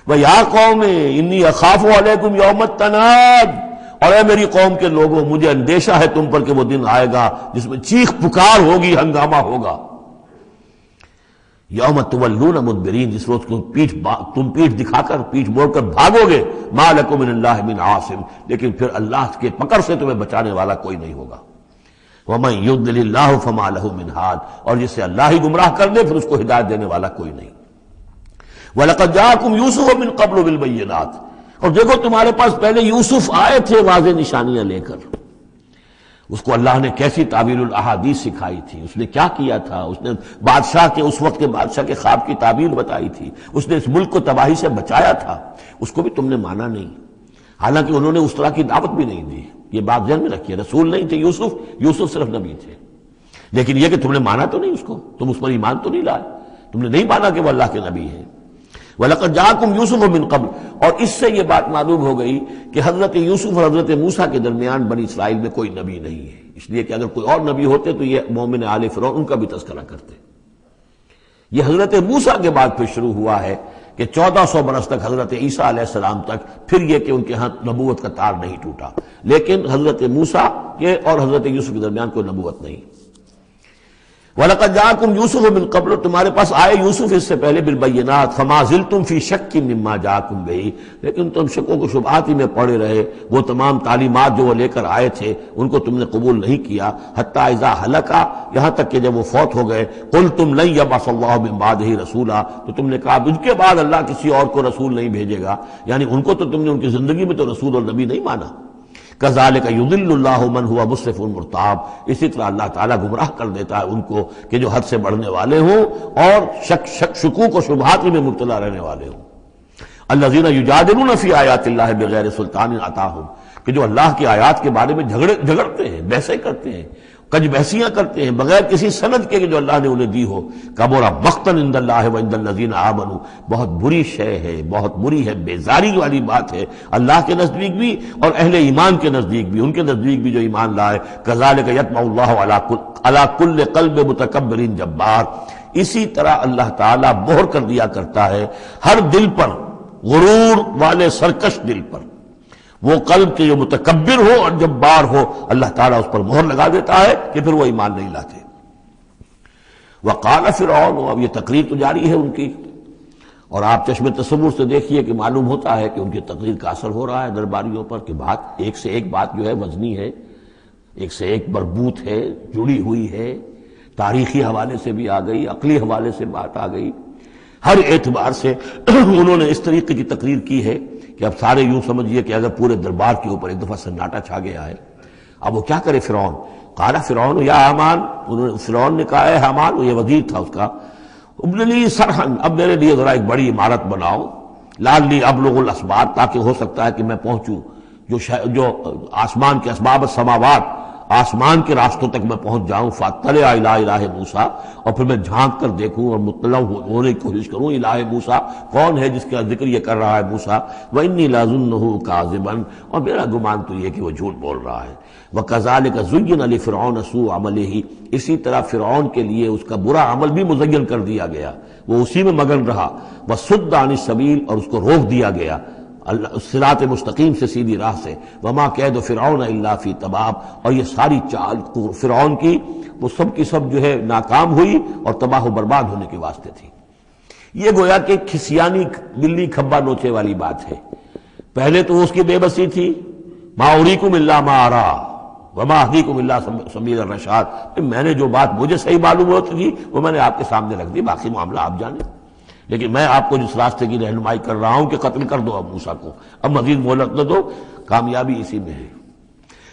وَيَا قَوْمِ إِنِّي أَخَافُ عَلَيْكُمْ يَوْمَ التَّنَادِ، اور اے میری قوم کے لوگوں مجھے اندیشہ ہے تم پر کہ وہ دن آئے گا جس میں چیخ پکار ہوگی، ہنگامہ ہوگا۔ یوم تولون مدبرین، جس روز تم پیٹھ دکھا کر، پیٹھ موڑ کر بھاگو گے، ما لکم من اللہ من عاصم، لیکن پھر اللہ کے پکڑ سے تمہیں بچانے والا کوئی نہیں ہوگا۔ وَمَن يُضْلِلِ اللَّهُ فَمَا لَهُ مِنْ هَادٍ، اور جسے اللہ ہی گمراہ کر دے پھر اس کو ہدایت دینے والا کوئی نہیں۔ وَلَقَدْ جَاءَكُمْ يُوسُفُ مِنْ قَبْلُ بِالْبَيِّنَاتِ، اور دیکھو تمہارے پاس پہلے یوسف آئے تھے واضح نشانیاں لے کر، اس کو اللہ نے کیسی تعبیر الاحادیث سکھائی تھی، اس نے کیا کیا تھا، اس نے بادشاہ کے، اس وقت کے بادشاہ کے خواب کی تعبیر بتائی تھی، اس نے اس ملک کو تباہی سے بچایا تھا، اس کو بھی تم نے مانا نہیں، حالانکہ انہوں نے اس طرح کی دعوت بھی نہیں دی۔ یہ بات ذہن میں رکھیے، رسول نہیں تھے یوسف صرف نبی تھے، لیکن یہ کہ تم نے مانا تو نہیں اس کو، تم اس پر ایمان تو نہیں لائے، تم نے نہیں مانا کہ وہ اللہ کے نبی ہے۔ وَلَقَدْ جَاءَكُمْ يُوسُفُ مِنْ قَبْلُ، اور اس سے یہ بات معلوم ہو گئی کہ حضرت یوسف اور حضرت موسیٰ کے درمیان بنی اسرائیل میں کوئی نبی نہیں ہے، اس لیے کہ اگر کوئی اور نبی ہوتے تو یہ مومن آل فرعون ان کا بھی تذکرہ کرتے۔ یہ حضرت موسیٰ کے بعد پھر شروع ہوا ہے کہ 1400 برس تک حضرت عیسیٰ علیہ السلام تک، پھر یہ کہ ان کے ہاں نبوت کا تار نہیں ٹوٹا، لیکن حضرت موسیٰ کے اور حضرت یوسف کے درمیان کوئی نبوت نہیں۔ وَلَقَدْ جَاءَكُمْ يُوسُفُ مِنْ قَبْلُ، تمہارے پاس آئے یوسف اس سے پہلے بالبینات، فَمَا زِلْتُمْ فِي شَكٍّ مِّمَّا جَاءَكُمْ بِهِ، لیکن تم شکوں کو شبہات ہی میں پڑے رہے، وہ تمام تعلیمات جو وہ لے کر آئے تھے ان کو تم نے قبول نہیں کیا، حتیٰ اذا ہلکا، یہاں تک کہ جب وہ فوت ہو گئے، قُلْتُمْ لَن يَبْعَثَ اللَّهُ مِن بَعْدِهِ رَسُولًا، تو تم نے کہا ان کے بعد اللہ کسی اور کو رسول نہیں بھیجے گا، یعنی ان کو تو تم نے ان کی زندگی میں تو رسول اور نبی نہیں مانا۔ کذالک یضل اللہ من ہوا مسرف مرتاب، اسی طرح اللہ تعالیٰ گمراہ کر دیتا ہے ان کو کہ جو حد سے بڑھنے والے ہوں اور شکوک و شبہات میں مبتلا رہنے والے ہوں۔ الذین یجادلون فی آیات اللہ بغیر سلطان اتاہم، کہ جو اللہ کی آیات کے بارے میں جھگڑتے ہیں، بحثیں کرتے ہیں، کج بحثیاں کرتے ہیں بغیر کسی سند کے کہ جو اللہ نے انہیں دی ہو۔ کبر مقتا عند اللہ وعند الذین آمنوا، بہت بری شے ہے، بہت بری ہے، بیزاری والی بات ہے اللہ کے نزدیک بھی اور اہل ایمان کے نزدیک بھی، ان کے نزدیک بھی جو ایمان لائے۔ کذالک یطبع اللہ علی کل قلب متکبر جبار، اسی طرح اللہ تعالیٰ مہر کر دیا کرتا ہے ہر دل پر، غرور والے سرکش دل پر، وہ قلب کے جو متکبر ہو اور جبار ہو، اللہ تعالیٰ اس پر مہر لگا دیتا ہے کہ پھر وہ ایمان نہیں لاتے۔ وقال فرعون، اب یہ تقریر تو جاری ہے ان کی، اور آپ چشم تصور سے دیکھیے کہ معلوم ہوتا ہے کہ ان کی تقریر کا اثر ہو رہا ہے درباریوں پر، کہ بات ایک سے ایک بات جو ہے وزنی ہے، ایک سے ایک مربوط ہے، جڑی ہوئی ہے، تاریخی حوالے سے بھی آ گئی، عقلی حوالے سے بات آ گئی، ہر اعتبار سے انہوں نے اس طریقے کی تقریر کی ہے کہ اب سارے یوں سمجھیے کہ اگر پورے دربار کے اوپر ایک دفعہ سناٹا چھا گیا ہے۔ اب وہ کیا کرے فرعون؟ قال فرعون یا حامان، فرعون نے کہا ہے حامان، وہ یہ وزیر تھا اس کا، ابن لی سرحن، اب میرے لیے ذرا ایک بڑی عمارت بناؤ، لعلی ابلغ الاسباب، تاکہ ہو سکتا ہے کہ میں پہنچوں جو آسمان کے اسباب السماوات، آسمان کے راستوں تک میں پہنچ جاؤں، فاطلع الی الہ موسیٰ، اور پھر میں جھانک کر دیکھوں اور مطلع ہونے کی کوشش کروں الہ موسیٰ کون ہے جس کا ذکر یہ کر رہا ہے موسیٰ، وانی لاظنہ کاذبا، اور میرا گمان تو یہ کہ وہ جھوٹ بول رہا ہے۔ وکذالک زین لفرعون سوء عملہ، اسی طرح فرعون کے لیے اس کا برا عمل بھی مزین کر دیا گیا، وہ اسی میں مگن رہا، وصد عن السبیل، اور اس کو روک دیا گیا صراط مستقیم سے، سیدھی راہ سے، وما کید فرعون الا فی تباب، اور یہ ساری چال فرعون کی وہ سب کی سب جو ہے ناکام ہوئی اور تباہ و برباد ہونے کے واسطے تھی۔ یہ گویا کہ کھسیانی بلی کھبا نوچے والی بات ہے۔ پہلے تو اس کی بے بسی تھی، ما اریکم الا ما ارا وما اہدیکم الا سبیل الرشاد، میں نے جو بات مجھے صحیح معلوم ہوتی تھی وہ میں نے آپ کے سامنے رکھ دی، باقی معاملہ آپ جانیں، لیکن میں آپ کو جس راستے کی رہنمائی کر رہا ہوں کہ قتل کر دو اب موسیٰ کو، اب مزید مہلت نہ دو، کامیابی اسی میں ہے۔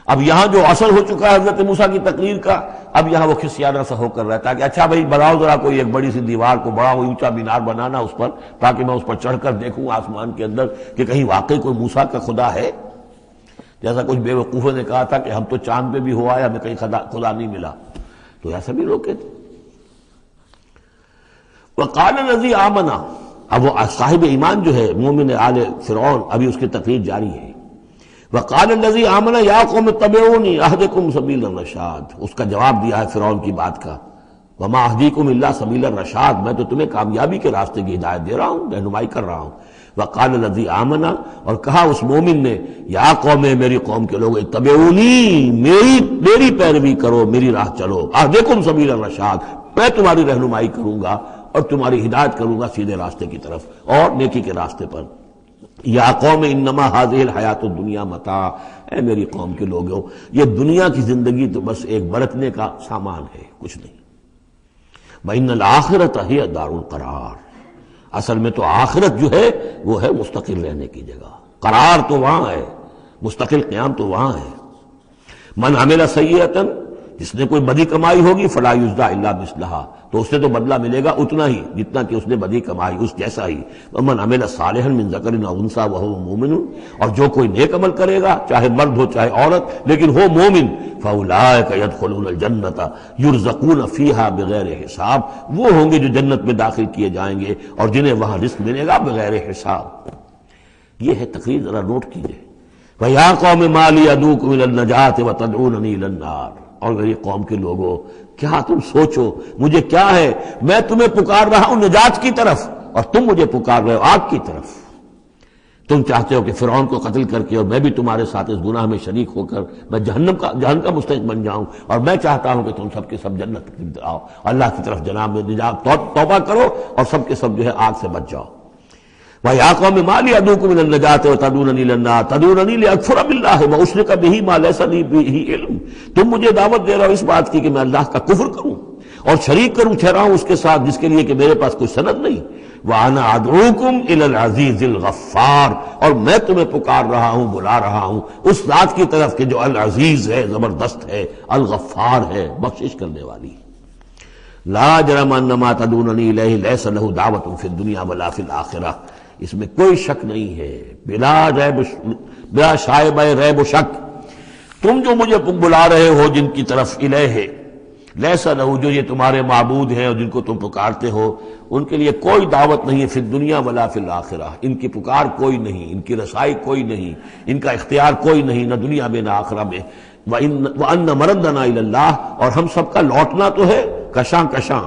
اب یہاں جو اثر ہو چکا ہے حضرت موسیٰ کی تقریر کا، اب یہاں وہ کھسیانہ سا ہو کر رہتا ہے کہ اچھا بھائی بناؤ ذرا کوئی ایک بڑی سی دیوار کو، بڑا اونچا مینار بنانا اس پر، تاکہ میں اس پر چڑھ کر دیکھوں آسمان کے اندر کہ کہیں واقعی کوئی موسیٰ کا خدا ہے۔ جیسا کچھ بے وقوفوں نے کہا تھا کہ ہم تو چاند پہ بھی ہوا ہے، ہمیں کہیں خدا نہیں ملا، تو ایسا بھی لوگ کہتے۔ وقال الذی آمن، اب وہ صاحب ایمان جو ہے مومن آل فرعون، ابھی اس کی تقریر جاری ہے۔ وقال الذی آمن یا قوم اتبعونی اہدکم سبیل الرشاد، اس کا جواب دیا ہے فرعون کی بات کا، وما اہدیکم الا سبیل الرشاد، میں تو تمہیں کامیابی کے راستے کی ہدایت دے رہا ہوں، رہنمائی کر رہا ہوں۔ وقال الذی آمن، اور کہا اس مومن نے، یا قوم، میری قوم کے لوگ، اتبعونی، میری پیروی کرو، میری راہ چلو، اہدکم سبیل الرشاد، میں تمہاری رہنمائی کروں گا اور تمہاری ہدایت کروں گا سیدھے راستے کی طرف اور نیکی کے راستے پر۔ یا قوم انما هذه الحیات الدنیا متاع، اے میری قوم کے لوگوں، یہ دنیا کی زندگی تو بس ایک برتنے کا سامان ہے، کچھ نہیں۔ وان الآخرۃ ہی دار القرار، اصل میں تو آخرت جو ہے وہ ہے مستقل رہنے کی جگہ، قرار تو وہاں ہے، مستقل قیام تو وہاں ہے۔ من عمل سیئۃ، جس نے کوئی بدی کمائی ہوگی، فلا یجزی الا مثلھا، تو اس سے تو بدلہ ملے گا اتنا ہی جتنا کہ اس نے بدی کمائی، اس جیسا ہی۔ ومن عمل صالحا من ذکر او انثی وہو مومن، اور جو کوئی نیک عمل کرے گا، چاہے مرد ہو چاہے عورت، لیکن ہو مومن، فاولئک يدخلون الجنۃ یرزقون فیہا بغیر حساب، وہ ہوں گے جو جنت میں داخل کیے جائیں گے اور جنہیں وہاں رزق ملے گا بغیر حساب۔ یہ ہے تقریر، ذرا نوٹ کیجئے۔ وَيَا قَوْمِ مَا لِي أَدْعُوكُمْ إِلَى النَّجَاةِ وَتَدْعُونَنِي إِلَى النَّارِ، اور میری قوم کے لوگوں، کیا تم سوچو مجھے کیا ہے، میں تمہیں پکار رہا ہوں نجات کی طرف اور تم مجھے پکار رہے ہو آگ کی طرف۔ تم چاہتے ہو کہ فرعون کو قتل کر کے اور میں بھی تمہارے ساتھ اس گناہ میں شریک ہو کر میں جہنم کا مستحق بن جاؤں، اور میں چاہتا ہوں کہ تم سب کے سب جنت کی آؤ، اللہ کی طرف جناب میں نجات توبہ کرو اور سب کے سب جو ہے آگ سے بچ جاؤ۔ وَيَا قَوْمِ مَا لِي أَدْعُوكُمْ إِلَى النَّجَاةِ وَتَدْعُونَنِي إِلَى النَّارِ تَدْعُونَنِي لِأَكْفُرَ بِاللَّهِ وَأُشْرِكَ بِهِ مَا لَيْسَ لِي بِهِ عِلْمٌ، تم مجھے دعوت دے رہے ہو اس بات کی کہ میں اللہ کا کفر کروں اور شریک کروں ٹھہراؤں اس کے ساتھ جس کے لیے کہ میرے پاس کوئی سند نہیں۔ وَأَنَا أَدْعُوكُمْ إِلَى الْعَزِيزِ الْغَفَّارِ، اور میں تمہیں پکار رہا ہوں، بلا رہا ہوں اس ذات کی طرف کہ جو العزیز ہے، زبردست ہے، الغفار ہے، بخشش کرنے والی۔ لا جرم ان ما تدعوننی الیہ لیس لہ دعوۃ فی الدنیا ولا فی الآخرہ، اس میں کوئی شک نہیں ہے، بلا شائبہ ریب و شک، تم جو مجھے بلا رہے ہو جن کی طرف الیہ، لیس لہ، جو یہ تمہارے معبود ہیں اور جن کو تم پکارتے ہو، ان کے لیے کوئی دعوت نہیں ہے فی الدنیا ولا فی الآخرہ، ان کی پکار کوئی نہیں، ان کی رسائی کوئی نہیں، ان کا اختیار کوئی نہیں، نہ دنیا میں نہ آخرہ میں۔ وَأَنَّ مَرَدَّنَا إِلَى اللَّهِ، اور ہم سب کا لوٹنا تو ہے کشاں کشاں،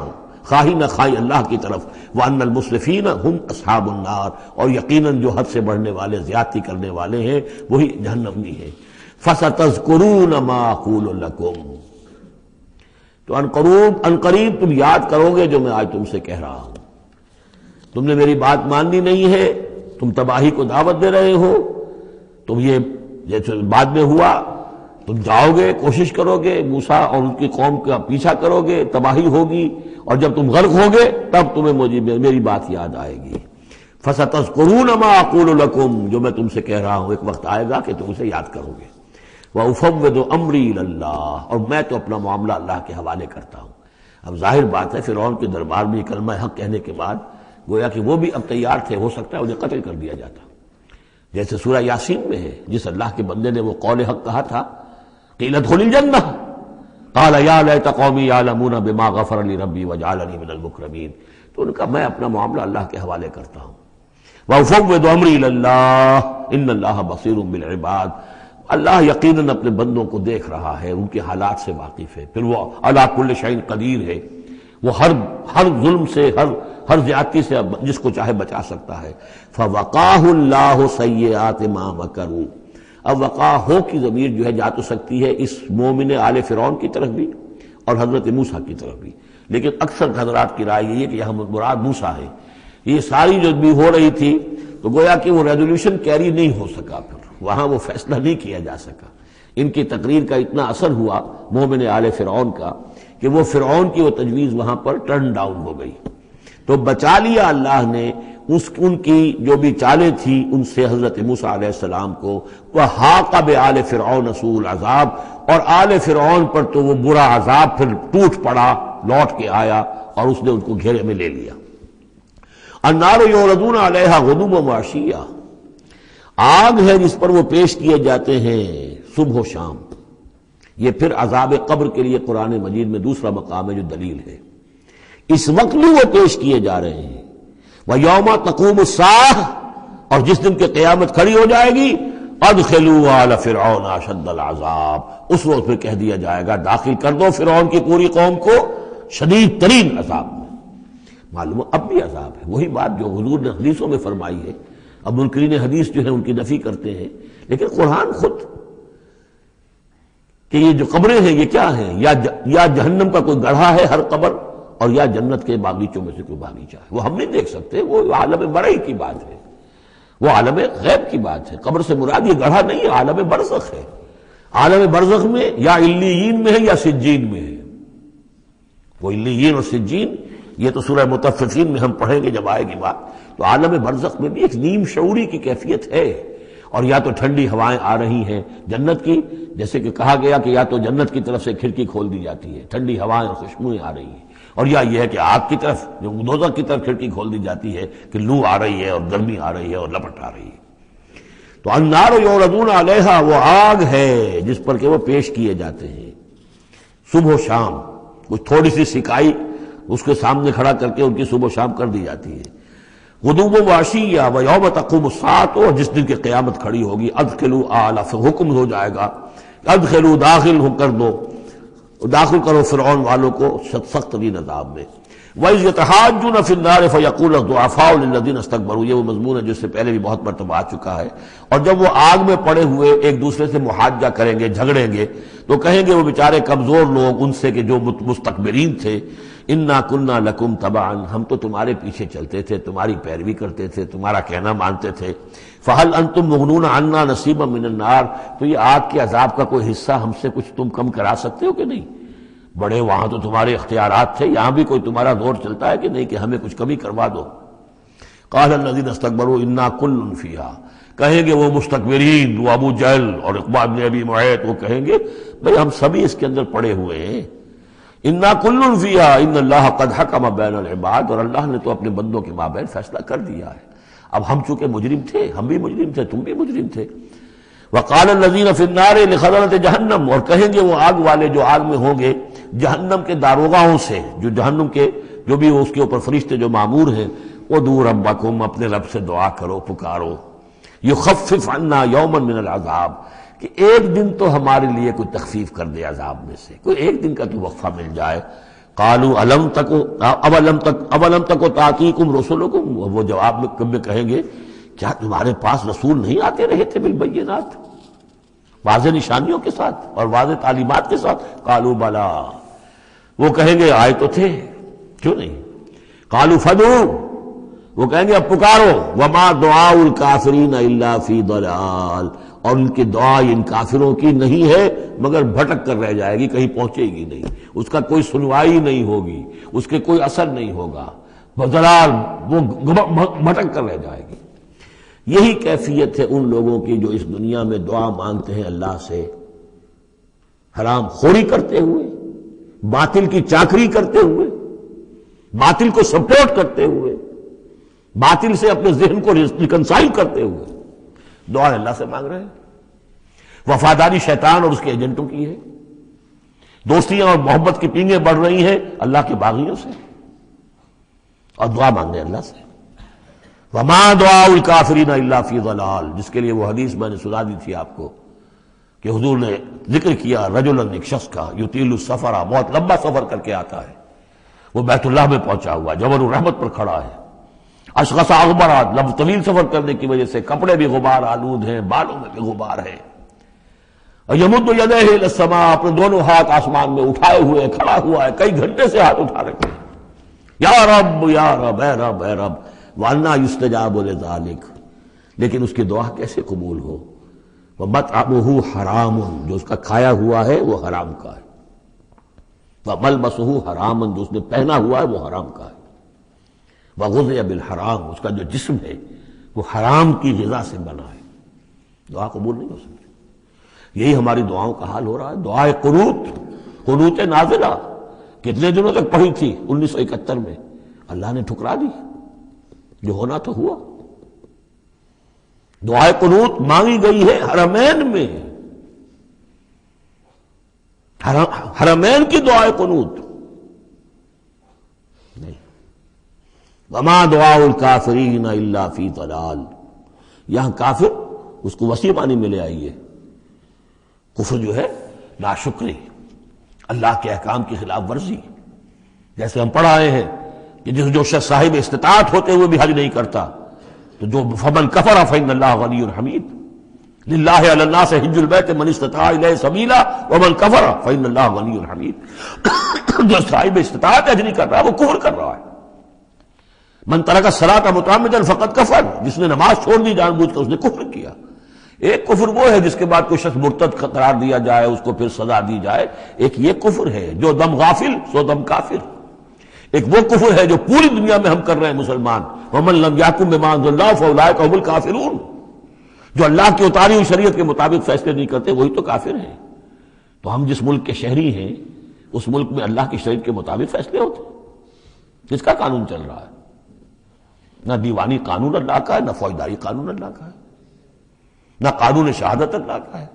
خواہی نہ خواہی اللہ کی طرف۔ وَأَنَّ الْمُسْرِفِينَ هُمْ أَصْحَابُ النَّارِ، اور یقیناً جو حد سے بڑھنے والے، زیادتی کرنے والے ہیں وہی جہنمی ہیں۔ فَسَتَذْكُرُونَ مَا أَقُولُ لَكُمْ، تو ان قریب تم یاد کرو گے جو میں آج تم سے کہہ رہا ہوں۔ تم نے میری بات ماننی نہیں ہے، تم تباہی کو دعوت دے رہے ہو، تم یہ جیسے بعد میں ہوا، تم جاؤ گے، کوشش کرو گے، موسیٰ اور ان کی قوم کا پیچھا کرو گے، تباہی ہوگی، اور جب تم غرق ہوگے تب تمہیں میری بات یاد آئے گی۔ فَسَتَذْكُرُونَ مَا أَقُولُ لَكُمْ، جو میں تم سے کہہ رہا ہوں ایک وقت آئے گا کہ تم اسے یاد کرو گے۔ وَأُفَوِّضُ أَمْرِي إِلَى اللَّهِ، اور میں تو اپنا معاملہ اللہ کے حوالے کرتا ہوں۔ اب ظاہر بات ہے فرعون کے دربار میں کلمہ حق کہنے کے بعد گویا کہ وہ بھی اب تیار تھے، ہو سکتا ہے انہیں قتل کر دیا جاتا، جیسے سورہ یاسین میں ہے، جس اللہ کے بندے نے وہ قول حق کہا تھا، قیل ادخل الجنہ، قال یا لیت قومی یعلمون بما غفر لی ربی وجعلنی من المکرمین. تو ان کا میں اپنا معاملہ اللہ کے حوالے کرتا ہوں. وافوض امری الی اللہ ان اللہ بصیر بالعباد. اللہ یقیناً اپنے بندوں کو دیکھ رہا ہے، ان کے حالات سے واقف ہے، پھر وہ علی کل شیء قدیر ہے، وہ ہر ظلم سے، ہر زیادتی سے جس کو چاہے بچا سکتا ہے. فوقاہ اللہ سیئات ما مکروا. اب وقاہ ہو کی ضمیر جو ہے جا تو سکتی ہے اس مومن آل فرعون کی طرف بھی اور حضرت موسیٰ کی طرف بھی، لیکن اکثر حضرات کی رائے یہ ہے کہ یہاں مراد موسیٰ ہے. یہ ساری جو بھی ہو رہی تھی تو گویا کہ وہ ریزولوشن کیری نہیں ہو سکا، پھر وہاں وہ فیصلہ نہیں کیا جا سکا. ان کی تقریر کا اتنا اثر ہوا مومن آل فرعون کا کہ وہ فرعون کی وہ تجویز وہاں پر ٹرن ڈاؤن ہو گئی. تو بچا لیا اللہ نے ان کی جو بھی چالیں تھی ان سے حضرت موسیٰ علیہ السلام کو. وحاق بآل فرعون سوء العذاب، اور آل فرعون پر تو وہ برا عذاب پھر ٹوٹ پڑا، لوٹ کے آیا اور اس نے ان کو گھیرے میں لے لیا. النار یعرضون علیہا غدوا وعشیا. آگ ہے جس پر وہ پیش کیے جاتے ہیں صبح و شام. یہ پھر عذاب قبر کے لیے قرآن مجید میں دوسرا مقام ہے جو دلیل ہے. اس وقت بھی وہ پیش کیے جا رہے ہیں. وَيَوْمَ تَقُومُ السَّاعَةُ، اور جس دن کہ قیامت کھڑی ہو جائے گی ادخلوا آل فرعون اشد العذاب. اس وقت پھر کہہ دیا جائے گا داخل کر دو فرعون کی پوری قوم کو شدید ترین عذاب میں. معلوم اب بھی عذاب ہے، وہی بات جو حضور نے حدیثوں میں فرمائی ہے. اب منکرین حدیث جو ہے ان کی نفی کرتے ہیں، لیکن قرآن خود کہ یہ جو قبریں ہیں یہ کیا ہیں، یا جہنم کا کوئی گڑھا ہے ہر قبر، اور یا جنت کے باغیچوں میں سے کوئی باغیچہ ہے. وہ ہم نہیں دیکھ سکتے، وہ عالم برئی کی بات ہے، وہ عالم غیب کی بات ہے. قبر سے مراد یہ گڑھا نہیں ہے، عالم برزخ ہے. عالم برزخ میں یا علیین میں ہے یا سجین میں ہے. وہ علیین اور سجین یہ تو سورہ مطففین میں ہم پڑھیں گے جب آئے گی بات. تو عالم برزخ میں بھی ایک نیم شعوری کی کیفیت ہے. اور یا تو ٹھنڈی ہوائیں آ رہی ہیں جنت کی، جیسے کہ کہا گیا کہ یا تو جنت کی طرف سے کھڑکی کھول دی جاتی ہے، ٹھنڈی ہوائیں اور خوشبوئیں آ رہی ہیں، اور یا یہ ہے کہ آگ کی طرف جو دوزخ کی طرف کھڑکی کھول دی جاتی ہے کہ لو آ رہی ہے اور گرمی آ رہی ہے اور لپٹ آ رہی ہے. تو النار یعرضون علیہا، وہ آگ ہے جس پر کہ وہ پیش کیے جاتے ہیں صبح و شام. کچھ تھوڑی سی سکائی اس کے سامنے کھڑا کر کے ان کی صبح و شام کر دی جاتی ہے. غدوا وعشیا ویوم تقوم الساعۃ، اور جس دن کی قیامت کھڑی ہوگی ادخلوا آل، حکم ہو جائے گا ادخلوا، داخل ہو کر دو، داخل کرو فرعون والوں کو سخت ترین عذاب میں. وَإِذْ يَتَحَاجُّونَ فِي النَّارِ فَيَقُولُ الضُّعَفَاءُ لِلَّذِينَ اسْتَكْبَرُوا. یہ وہ مضمون ہے جس سے پہلے بھی بہت مرتبہ آ چکا ہے. اور جب وہ آگ میں پڑے ہوئے ایک دوسرے سے محاجہ کریں گے، جھگڑیں گے، تو کہیں گے وہ بیچارے کمزور لوگ ان سے کہ جو مستکبرین تھے، اِنَّا كُنَّا لَكُمْ تَبَعًا، ہم تو تمہارے پیچھے چلتے تھے، تمہاری پیروی کرتے تھے، تمہارا کہنا مانتے تھے. فَهَلْ أَنْتُمْ مُغْنُونَ عَنَّا نَصِيبًا مِّنَ النَّارِ، تو یہ آگ کے عذاب کا کوئی حصہ ہم سے کچھ تم کم کرا سکتے ہو کہ نہیں؟ بڑے وہاں تو تمہارے اختیارات تھے، یہاں بھی کوئی تمہارا دور چلتا ہے کہ نہیں کہ ہمیں کچھ کمی کروا دو. قال الذين استكبروا انا كل فيها، کہیں گے وہ مستکبرین، وہ ابو جہل اور عقبہ بن ابی معیط، وہ کہیں گے بھئی ہم سبھی اس کے اندر پڑے ہوئے ہیں. انا كل فيها ان الله قد حكم بين العباد، اور اللہ نے تو اپنے بندوں کے مابین فیصلہ کر دیا ہے. اب ہم چونکہ مجرم تھے، ہم بھی مجرم تھے، تم بھی مجرم تھے. وقال الذين في النار لخزنة جہنم، اور کہیں گے وہ آگ والے جو آگ میں ہوں گے جہنم کے داروغاؤں سے، جو جہنم کے جو بھی اس کے اوپر فرشتے جو مامور ہیں، ادعوا ربکم، اپنے رب سے دعا کرو، پکارو، یخفف عنا یوما من العذاب، کہ ایک دن تو ہمارے لیے کوئی تخفیف کر دے عذاب میں سے، کوئی ایک دن کا تو وقفہ مل جائے. قالوا اولم تک تاتیکم رسلکم، وہ جواب میں کہیں گے کیا تمہارے پاس رسول نہیں آتے رہے تھے بالبینات، واضح نشانیوں کے ساتھ اور واضح تعلیمات کے ساتھ؟ قالوا بلا، وہ کہیں گے آئے تو تھے، کیوں نہیں؟ قالوا فدعوا، وہ کہیں گے اب پکارو. وما دعاء الکافرین الا فی ضلال، اور ان کی دعا ان کافروں کی نہیں ہے مگر بھٹک کر رہ جائے گی، کہیں پہنچے گی نہیں، اس کا کوئی سنوائی نہیں ہوگی، اس کے کوئی اثر نہیں ہوگا، ضلال، وہ بھٹک کر رہ جائے گی. یہی کیفیت ہے ان لوگوں کی جو اس دنیا میں دعا مانگتے ہیں اللہ سے، حرام خوری کرتے ہوئے، باطل کی چاکری کرتے ہوئے، باطل کو سپورٹ کرتے ہوئے، باطل سے اپنے ذہن کو ریکنسائل کرتے ہوئے دعا اللہ سے مانگ رہے ہیں. وفاداری شیطان اور اس کے ایجنٹوں کی ہے. دوستیاں اور محبت کی پینگیں بڑھ رہی ہیں اللہ کے باغیوں سے، اور دعا مانگے اللہ سے۔ وما دعاء الکافرین الا فی ضلال، جس کے لیے وہ حدیث میں نے سنا دی تھی آپ کو کہ حضور نے ذکر کیا رجلا، ایک شخص کا، یطیل السفر، بہت لمبا سفر کر کے آتا ہے، وہ بیت اللہ میں پہنچا ہوا جبل الرحمت پر کھڑا ہے، اشخص اغبرات، لمبا طویل سفر کرنے کی وجہ سے کپڑے بھی غبار آلود ہیں، بالوں میں بھی غبار ہے، اور یمد یدیہ الی السماء، اپنے دونوں ہاتھ آسمان میں اٹھائے ہوئے کھڑا ہوا ہے، کئی گھنٹے سے ہاتھ اٹھا رکھے ہیں، یا رب یا رب، اے رب اے رب، وَأَنَّىٰ يُسْتَجَابُ لِذَٰلِكَ، لیکن اس کی دعا کیسے قبول ہو؟ وَمَطْعَمُهُ حَرَامٌ، جو اس کا کھایا ہوا ہے وہ حرام کا ہے، وَمَلْبَسُهُ حَرَامٌ، جو اس نے پہنا ہوا ہے وہ حرام کا ہے، وَغُذِيَ بِالْحَرَامِ، اس کا جو جسم ہے وہ حرام کی غذا سے بنا ہے، دعا قبول نہیں ہو سکتی۔ یہی ہماری دعاؤں کا حال ہو رہا ہے۔ دعائے قنوت، قنوت نازلہ کتنے دنوں تک پڑھی تھی 1971 میں، اللہ نے ٹھکرا دی، جو ہونا تو ہوا۔ دعائے قنوت مانگی گئی ہے حرمین میں، حرمین کی دعائے قنوت نہیں۔ وما دعاء الکافرین الا فی ضلال، یہاں کافر اس کو وسیع معنی میں لے آئیے، کفر جو ہے ناشکری، اللہ کے احکام کی خلاف ورزی، جیسے ہم پڑھ آئے ہیں کہ جو شخص صاحب استطاعت ہوتے ہوئے بھی حج نہیں کرتا، تو جو فمن کفر فإن اللہ غنی حمید، للہ علی الناس حج البیت من استطاع الیہ سبیلا ومن کفر فإن اللہ غنی حمید، جو صاحب استطاعت حج نہیں کر رہا وہ کفر کر رہا ہے۔ من ترک الصلاۃ متعمدا فقد کفر، جس نے نماز چھوڑ دی جان بوجھ کر اس نے کفر کیا۔ ایک کفر وہ ہے جس کے بعد کوئی شخص مرتد قرار دیا جائے، اس کو پھر سزا دی جائے، ایک یہ کفر ہے جو دم غافل سو دم کافر، ایک وہ کفر ہے جو پوری دنیا میں ہم کر رہے ہیں مسلمان، ومن لم یحکم بما انزل اللہ فاولئک هم الکافرون، جو اللہ کی اتاری ہوئی شریعت کے مطابق فیصلے نہیں کرتے وہی تو کافر ہیں۔ تو ہم جس ملک کے شہری ہیں اس ملک میں اللہ کی شریعت کے مطابق فیصلے ہوتے ہیں، جس کا قانون چل رہا ہے، نہ دیوانی قانون اللہ کا ہے، نہ فوجداری قانون اللہ کا ہے، نہ قانون شہادت اللہ کا ہے،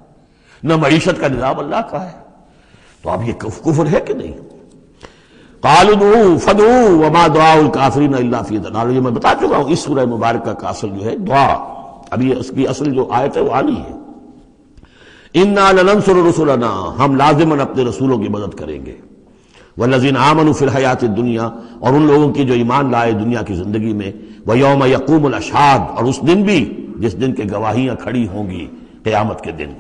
نہ معیشت کا نظام اللہ کا ہے۔ تو اب یہ کفر ہے کہ نہیں؟ قالوا ادعوا فادعوا وما دعاء الکافرین الا فی ضلال، یہ میں بتا چکا ہوں، اس سورہ مبارکہ کا اصل جو ہے دعا، ابھی اس کی اصل جو آیت ہے وہ آنی ہے۔ انا لننصر رسلنا، ہم لازماً اپنے رسولوں کی مدد کریں گے، والذین آمنوا فی الحیات الدنیا، اور ان لوگوں کی جو ایمان لائے دنیا کی زندگی میں، ویوم یقوم الاشہاد، اور اس دن بھی جس دن کے گواہیاں کھڑی ہوں گی قیامت کے دن،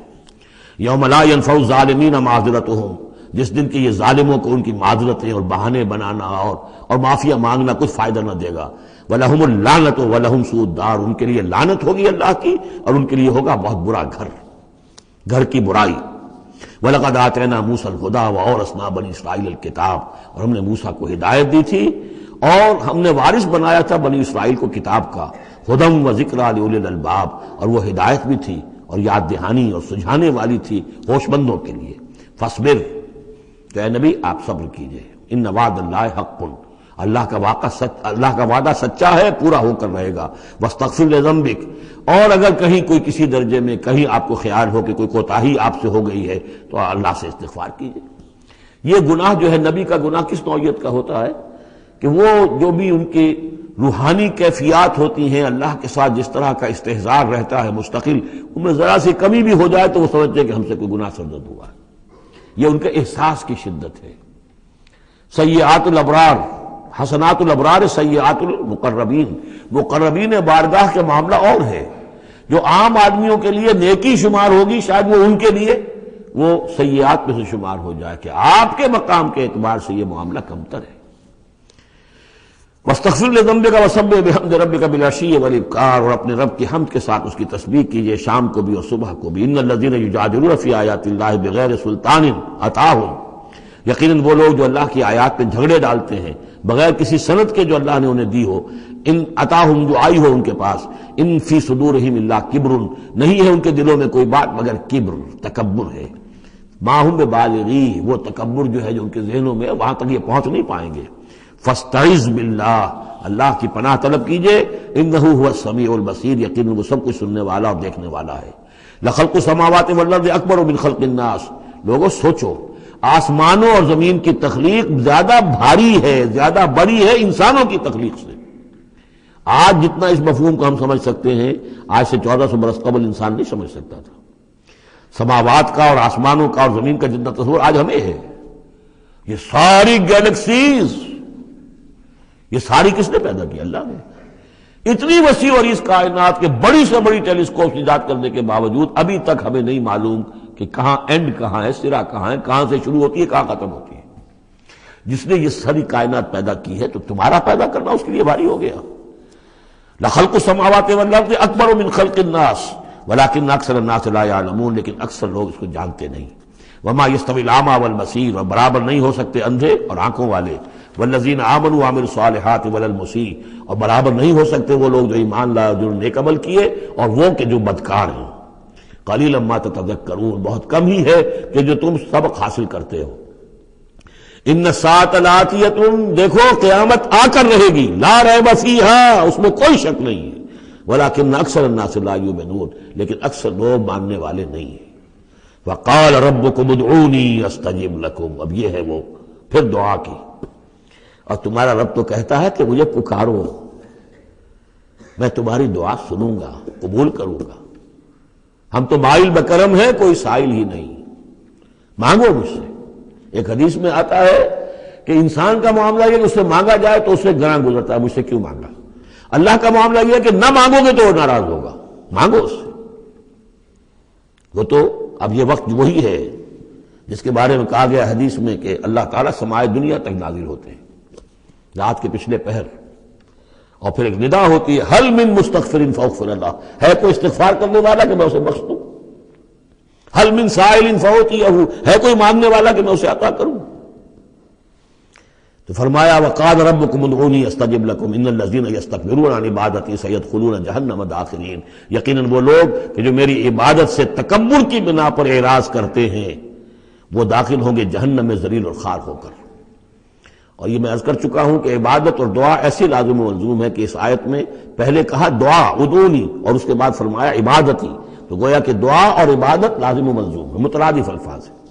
یوم لا ینفع الظالمین معذرتہم، جس دن کے یہ ظالموں کو ان کی معذرتیں اور بہانے بنانا اور معافیہ مانگنا کچھ فائدہ نہ دے گا، وَلَهُمُ اللَّعْنَةُ وَلَهُمْ سُوءُ الدَّارِ، ان کے لیے لعنت ہوگی اللہ کی اور ان کے لیے ہوگا بہت برا گھر کی برائی۔ وَلَقَدْ آتَيْنَا مُوسَى الْهُدَىٰ وَأَوْرَثْنَا بَنِي إِسْرَائِيلَ الْكِتَابَ، اور ہم نے موسیٰ کو ہدایت دی تھی اور ہم نے وارث بنایا تھا بنی اسرائیل کو کتاب کا، ہدی وذکریٰ لأولی الألباب، اور وہ ہدایت بھی تھی اور یاد دہانی اور سجھانے والی تھی ہوش مندوں کے لیے۔ فاصبر، تو اے نبی آپ صبر کیجئے، ان وعد اللہ حق، اللہ کا وعدہ سچا ہے، پورا ہو کر رہے گا۔ واستغفر لذنبک، اور اگر کہیں کوئی کسی درجے میں کہیں آپ کو خیال ہو کہ کوئی کوتاہی آپ سے ہو گئی ہے تو اللہ سے استغفار کیجئے۔ یہ گناہ جو ہے نبی کا گناہ کس نوعیت کا ہوتا ہے کہ وہ جو بھی ان کی روحانی کیفیات ہوتی ہیں اللہ کے ساتھ جس طرح کا استحضار رہتا ہے مستقل، ان میں ذرا سی کمی بھی ہو جائے تو وہ سمجھتے ہیں کہ ہم سے کوئی گناہ سرزد ہوا ہے، یہ ان کے احساس کی شدت ہے۔ سیئات الابرار حسنات الابرار سیئات المقربین، مقربین بارگاہ کے معاملہ اور ہے، جو عام آدمیوں کے لیے نیکی شمار ہوگی شاید وہ ان کے لیے وہ سیئات میں سے شمار ہو جائے کہ آپ کے مقام کے اعتبار سے یہ معاملہ کمتر ہے۔ واستغفر لذنبک وسبح بحمد ربک بالعشی والابکار، اور اپنے رب کی حمد کے ساتھ اس کی تسبیح کیجئے شام کو بھی اور صبح کو بھی۔ ان الذین یجادلون فی آیات اللہ بغیر سلطان اتاہم، یقیناً وہ لوگ جو اللہ کی آیات پہ جھگڑے ڈالتے ہیں بغیر کسی سند کے جو اللہ نے انہیں دی ہو، ان اتاہم جو آئی ہو ان کے پاس، ان فی صدورہم الا کبر، نہیں ہے ان کے دلوں میں کوئی بات مگر کبر، تکبر ہے۔ ما ہم ببالغی، وہ تکبر جو ہے جو ان کے ذہنوں میں وہاں تک یہ پہنچ نہیں پائیں گے۔ فاستعذ باللہ، اللہ کی پناہ طلب کیجئے، انہ هو السمیع البصیر، یقیناً وہ سب کچھ سننے والا اور دیکھنے والا ہے۔ لخلق السماوات والارض اکبر من خلق الناس، لوگوں سوچو آسمانوں اور زمین کی تخلیق زیادہ بھاری ہے، زیادہ بڑی ہے انسانوں کی تخلیق سے۔ آج جتنا اس مفہوم کو ہم سمجھ سکتے ہیں، آج سے 1400 برس قبل انسان نہیں سمجھ سکتا تھا۔ سماوات کا اور آسمانوں کا اور زمین کا جتنا تصور آج ہمیں ہے، یہ ساری گیلیکسیز، یہ ساری کس نے پیدا کی؟ اللہ نے۔ اتنی وسیع اور اس کائنات کے بڑی سے بڑی ٹیلیسکوپ ایجاد کرنے کے باوجود ابھی تک ہمیں نہیں معلوم کہ کہاں اینڈ کہاں ہے، سرا کہاں ہے، کہاں سے شروع ہوتی ہے، کہاں ختم ہوتی ہے۔ جس نے یہ ساری کائنات پیدا کی ہے تو تمہارا پیدا کرنا اس کے لیے بھاری ہو گیا۔ لخلق السماوات والارض اکبر من خلق الناس ولکن اکثر الناس لا یعلمون، لیکن اکثر لوگ اس کو جانتے نہیں۔ وما یستوی الاعمی والبصیر، اور برابر نہیں ہو سکتے اندھے اور آنکھوں والے، والذین آمنوا وعملوا الصالحات ولا المسیء، اور برابر نہیں ہو سکتے وہ لوگ جو ایمان لائے، جو نیک عمل کیے، اور وہ کہ جو بدکار ہیں۔ قلیلا ما تتذکرون، بہت کم ہی ہے کہ جو تم سبق حاصل کرتے ہو۔ ان الساعۃ لآتیۃ، دیکھو قیامت آ کر رہے گی، لا ریب فیہا، اس میں کوئی شک نہیں ہے، ولکن اکثر الناس لا یؤمنون، لیکن اکثر لوگ ماننے والے نہیں ہیں۔ وقال ربکم ادعونی استجب لکم، اب یہ ہے وہ پھر دعا کی، اور تمہارا رب تو کہتا ہے کہ مجھے پکارو، میں تمہاری دعا سنوں گا، قبول کروں گا۔ ہم تو مائل بکرم ہیں، کوئی سائل ہی نہیں، مانگو مجھ سے۔ ایک حدیث میں آتا ہے کہ انسان کا معاملہ یہ کہ اس سے مانگا جائے تو اس سے گراں گزرتا ہے، مجھ سے کیوں مانگا۔ اللہ کا معاملہ یہ ہے کہ نہ مانگو گے تو وہ ناراض ہوگا، مانگو اس سے۔ وہ تو اب یہ وقت وہی ہے جس کے بارے میں کہا گیا حدیث میں کہ اللہ تعالیٰ سمائے دنیا تک نازل ہوتے ہیں رات کے پچھلے پہر، اور پھر ایک ندا ہوتی ہے، حل من مستغفر فاغفر اللہ، ہے کوئی استغفار کرنے والا کہ میں اسے بخش دوں، حل من سائل فاعطیہ، ہے کوئی مانگنے والا کہ میں اسے عطا کروں۔ تو فرمایا وقال ربکم ادعونی استجب لکم ان الذین یستکبرون عن عبادتی سیدخلون جہنم داخرین، یقیناً وہ لوگ کہ جو میری عبادت سے تکبر کی بنا پر اعراض کرتے ہیں وہ داخل ہوں گے جہنم میں ذلیل اور خوار ہو کر۔ اور یہ میں عرض کر چکا ہوں کہ عبادت اور دعا ایسی لازم و ملزوم ہے کہ اس آیت میں پہلے کہا دعا ادعونی اور اس کے بعد فرمایا عبادتی، تو گویا کہ دعا اور عبادت لازم و ملزوم ہے، مترادف الفاظ ہیں۔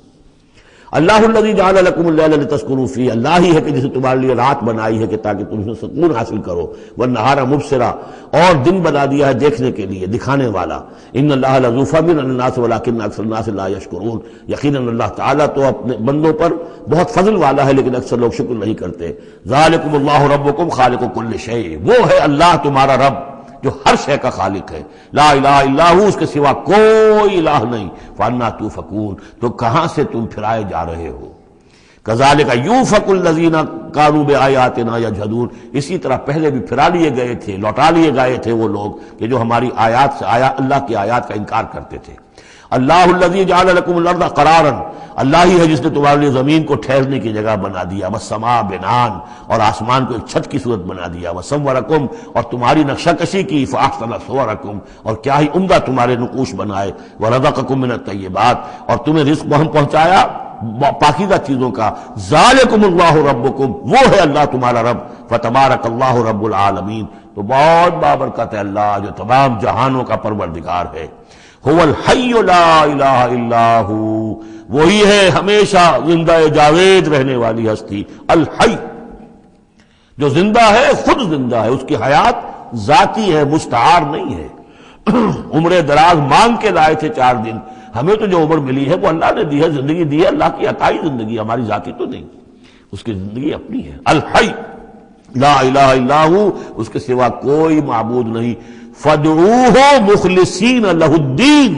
اللہ الذی جعل لکم اللیل لتسکنوا فیہ، اللہ ہی ہے کہ جسے تمہارے لیے رات بنائی ہے کہ تاکہ تم اس میں سکون حاصل کرو، والنہار مبصرا، اور دن بنا دیا ہے دیکھنے کے لیے، دکھانے والا۔ ان اللہ لذو فضل علی الناس ولکن اکثر الناس لا یشکرون، یقیناً اللہ تعالیٰ تو اپنے بندوں پر بہت فضل والا ہے لیکن اکثر لوگ شکر نہیں کرتے۔ ذالکم اللہ ربکم خالق کل شیء، وہ ہے اللہ تمہارا رب جو ہر شے کا خالق ہے، لا الہ الا ہو، اس کے سوا کوئی الہ نہیں، فانا توفکون، تو کہاں سے تم پھرائے جا رہے ہو۔ کذالک یوفک الذین کانوا بآیاتنا یجحدون، اسی طرح پہلے بھی پھرا لیے گئے تھے، لوٹا لیے گئے تھے وہ لوگ کہ جو ہماری آیات سے اللہ کی آیات کا انکار کرتے تھے۔ اللہ الذی جعل لکم الارض قرارا، اللہ ہی ہے جس نے تمہارے لیے زمین کو ٹھہرنے کی جگہ بنا دیا، والسماء بناء، اور آسمان کو ایک چھت کی صورت بنا دیا، وصورکم، اور تمہاری نقشہ کشی کی، فاحسن صورکم، اور کیا ہی عمدہ تمہارے نقوش بنائے، ورزقکم من الطیبات، اور تمہیں رزق ہم پہنچایا پاکیزہ چیزوں کا۔ ذالکم اللہ ربکم، وہ ہے اللہ تمہارا رب، فتبارک اللہ رب العالمین، تو بہت بابرکت ہے اللہ جو تمام جہانوں کا پروردگار ہے۔ هو الحی لا الہ الا ہو، وہی ہے ہمیشہ زندہ جاوید رہنے والی ہستی، الحی، جو زندہ ہے، خود زندہ ہے، اس کی حیات ذاتی ہے، مستعار نہیں ہے۔ عمر دراز مانگ کے لائے تھے 4 دن، ہمیں تو جو عمر ملی ہے وہ اللہ نے دی ہے، زندگی دی ہے، اللہ کی عطائی زندگی، ہماری ذاتی تو نہیں، اس کی زندگی اپنی ہے۔ الحی لا الہ الا ہو، اس کے سوا کوئی معبود نہیں، فادعوہ مخلصین لہ الدین۔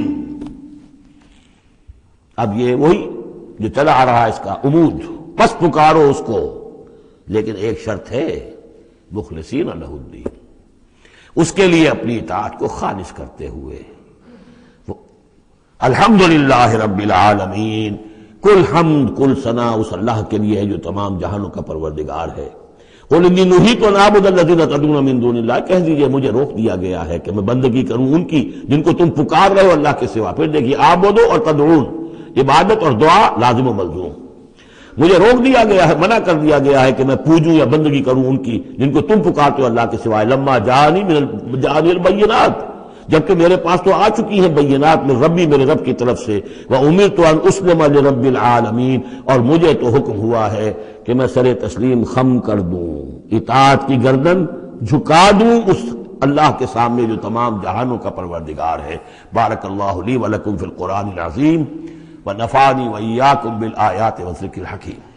اب یہ وہی جو چلا آ رہا ہے اس کا عمود، پس پکارو اس کو، لیکن ایک شرط ہے، مخلصین لہ الدین، اس کے لیے اپنی اطاعت کو خالص کرتے ہوئے۔ الحمدللہ رب العالمین، کل حمد کل ثنا اس اللہ کے لیے ہے جو تمام جہانوں کا پروردگار ہے۔ قل انی نہیت ان اعبد الذین تدعون من دون اللہ، کہہ دیجئے مجھے روک دیا گیا ہے کہ میں بندگی کروں ان کی جن کو تم پکار رہے ہو اللہ کے سوا۔ پھر دیکھیے اعبدو اور تدعون، عبادت اور دعا لازم و ملزوم۔ مجھے روک دیا گیا ہے، منع کر دیا گیا ہے کہ میں پوجوں یا بندگی کروں ان کی جن کو تم پکارتے ہو اللہ کے سوائے۔ لما جانی البینات، جبکہ میرے پاس تو آ چکی ہیں بینات میں ربی میرے رب کی طرف سے، وَأُمِرْتُ أَنْ أُسْلِمَ لِرَبِّ الْعَالَمِينَ، اور مجھے تو حکم ہوا ہے کہ میں سر تسلیم خم کر دوں، اطاعت کی گردن جھکا دوں اس اللہ کے سامنے جو تمام جہانوں کا پروردگار ہے۔ بارک اللہ لی ولکم فی القرآن العظیم ونفعنی وإیاکم بالآیات والذکر الحکیم۔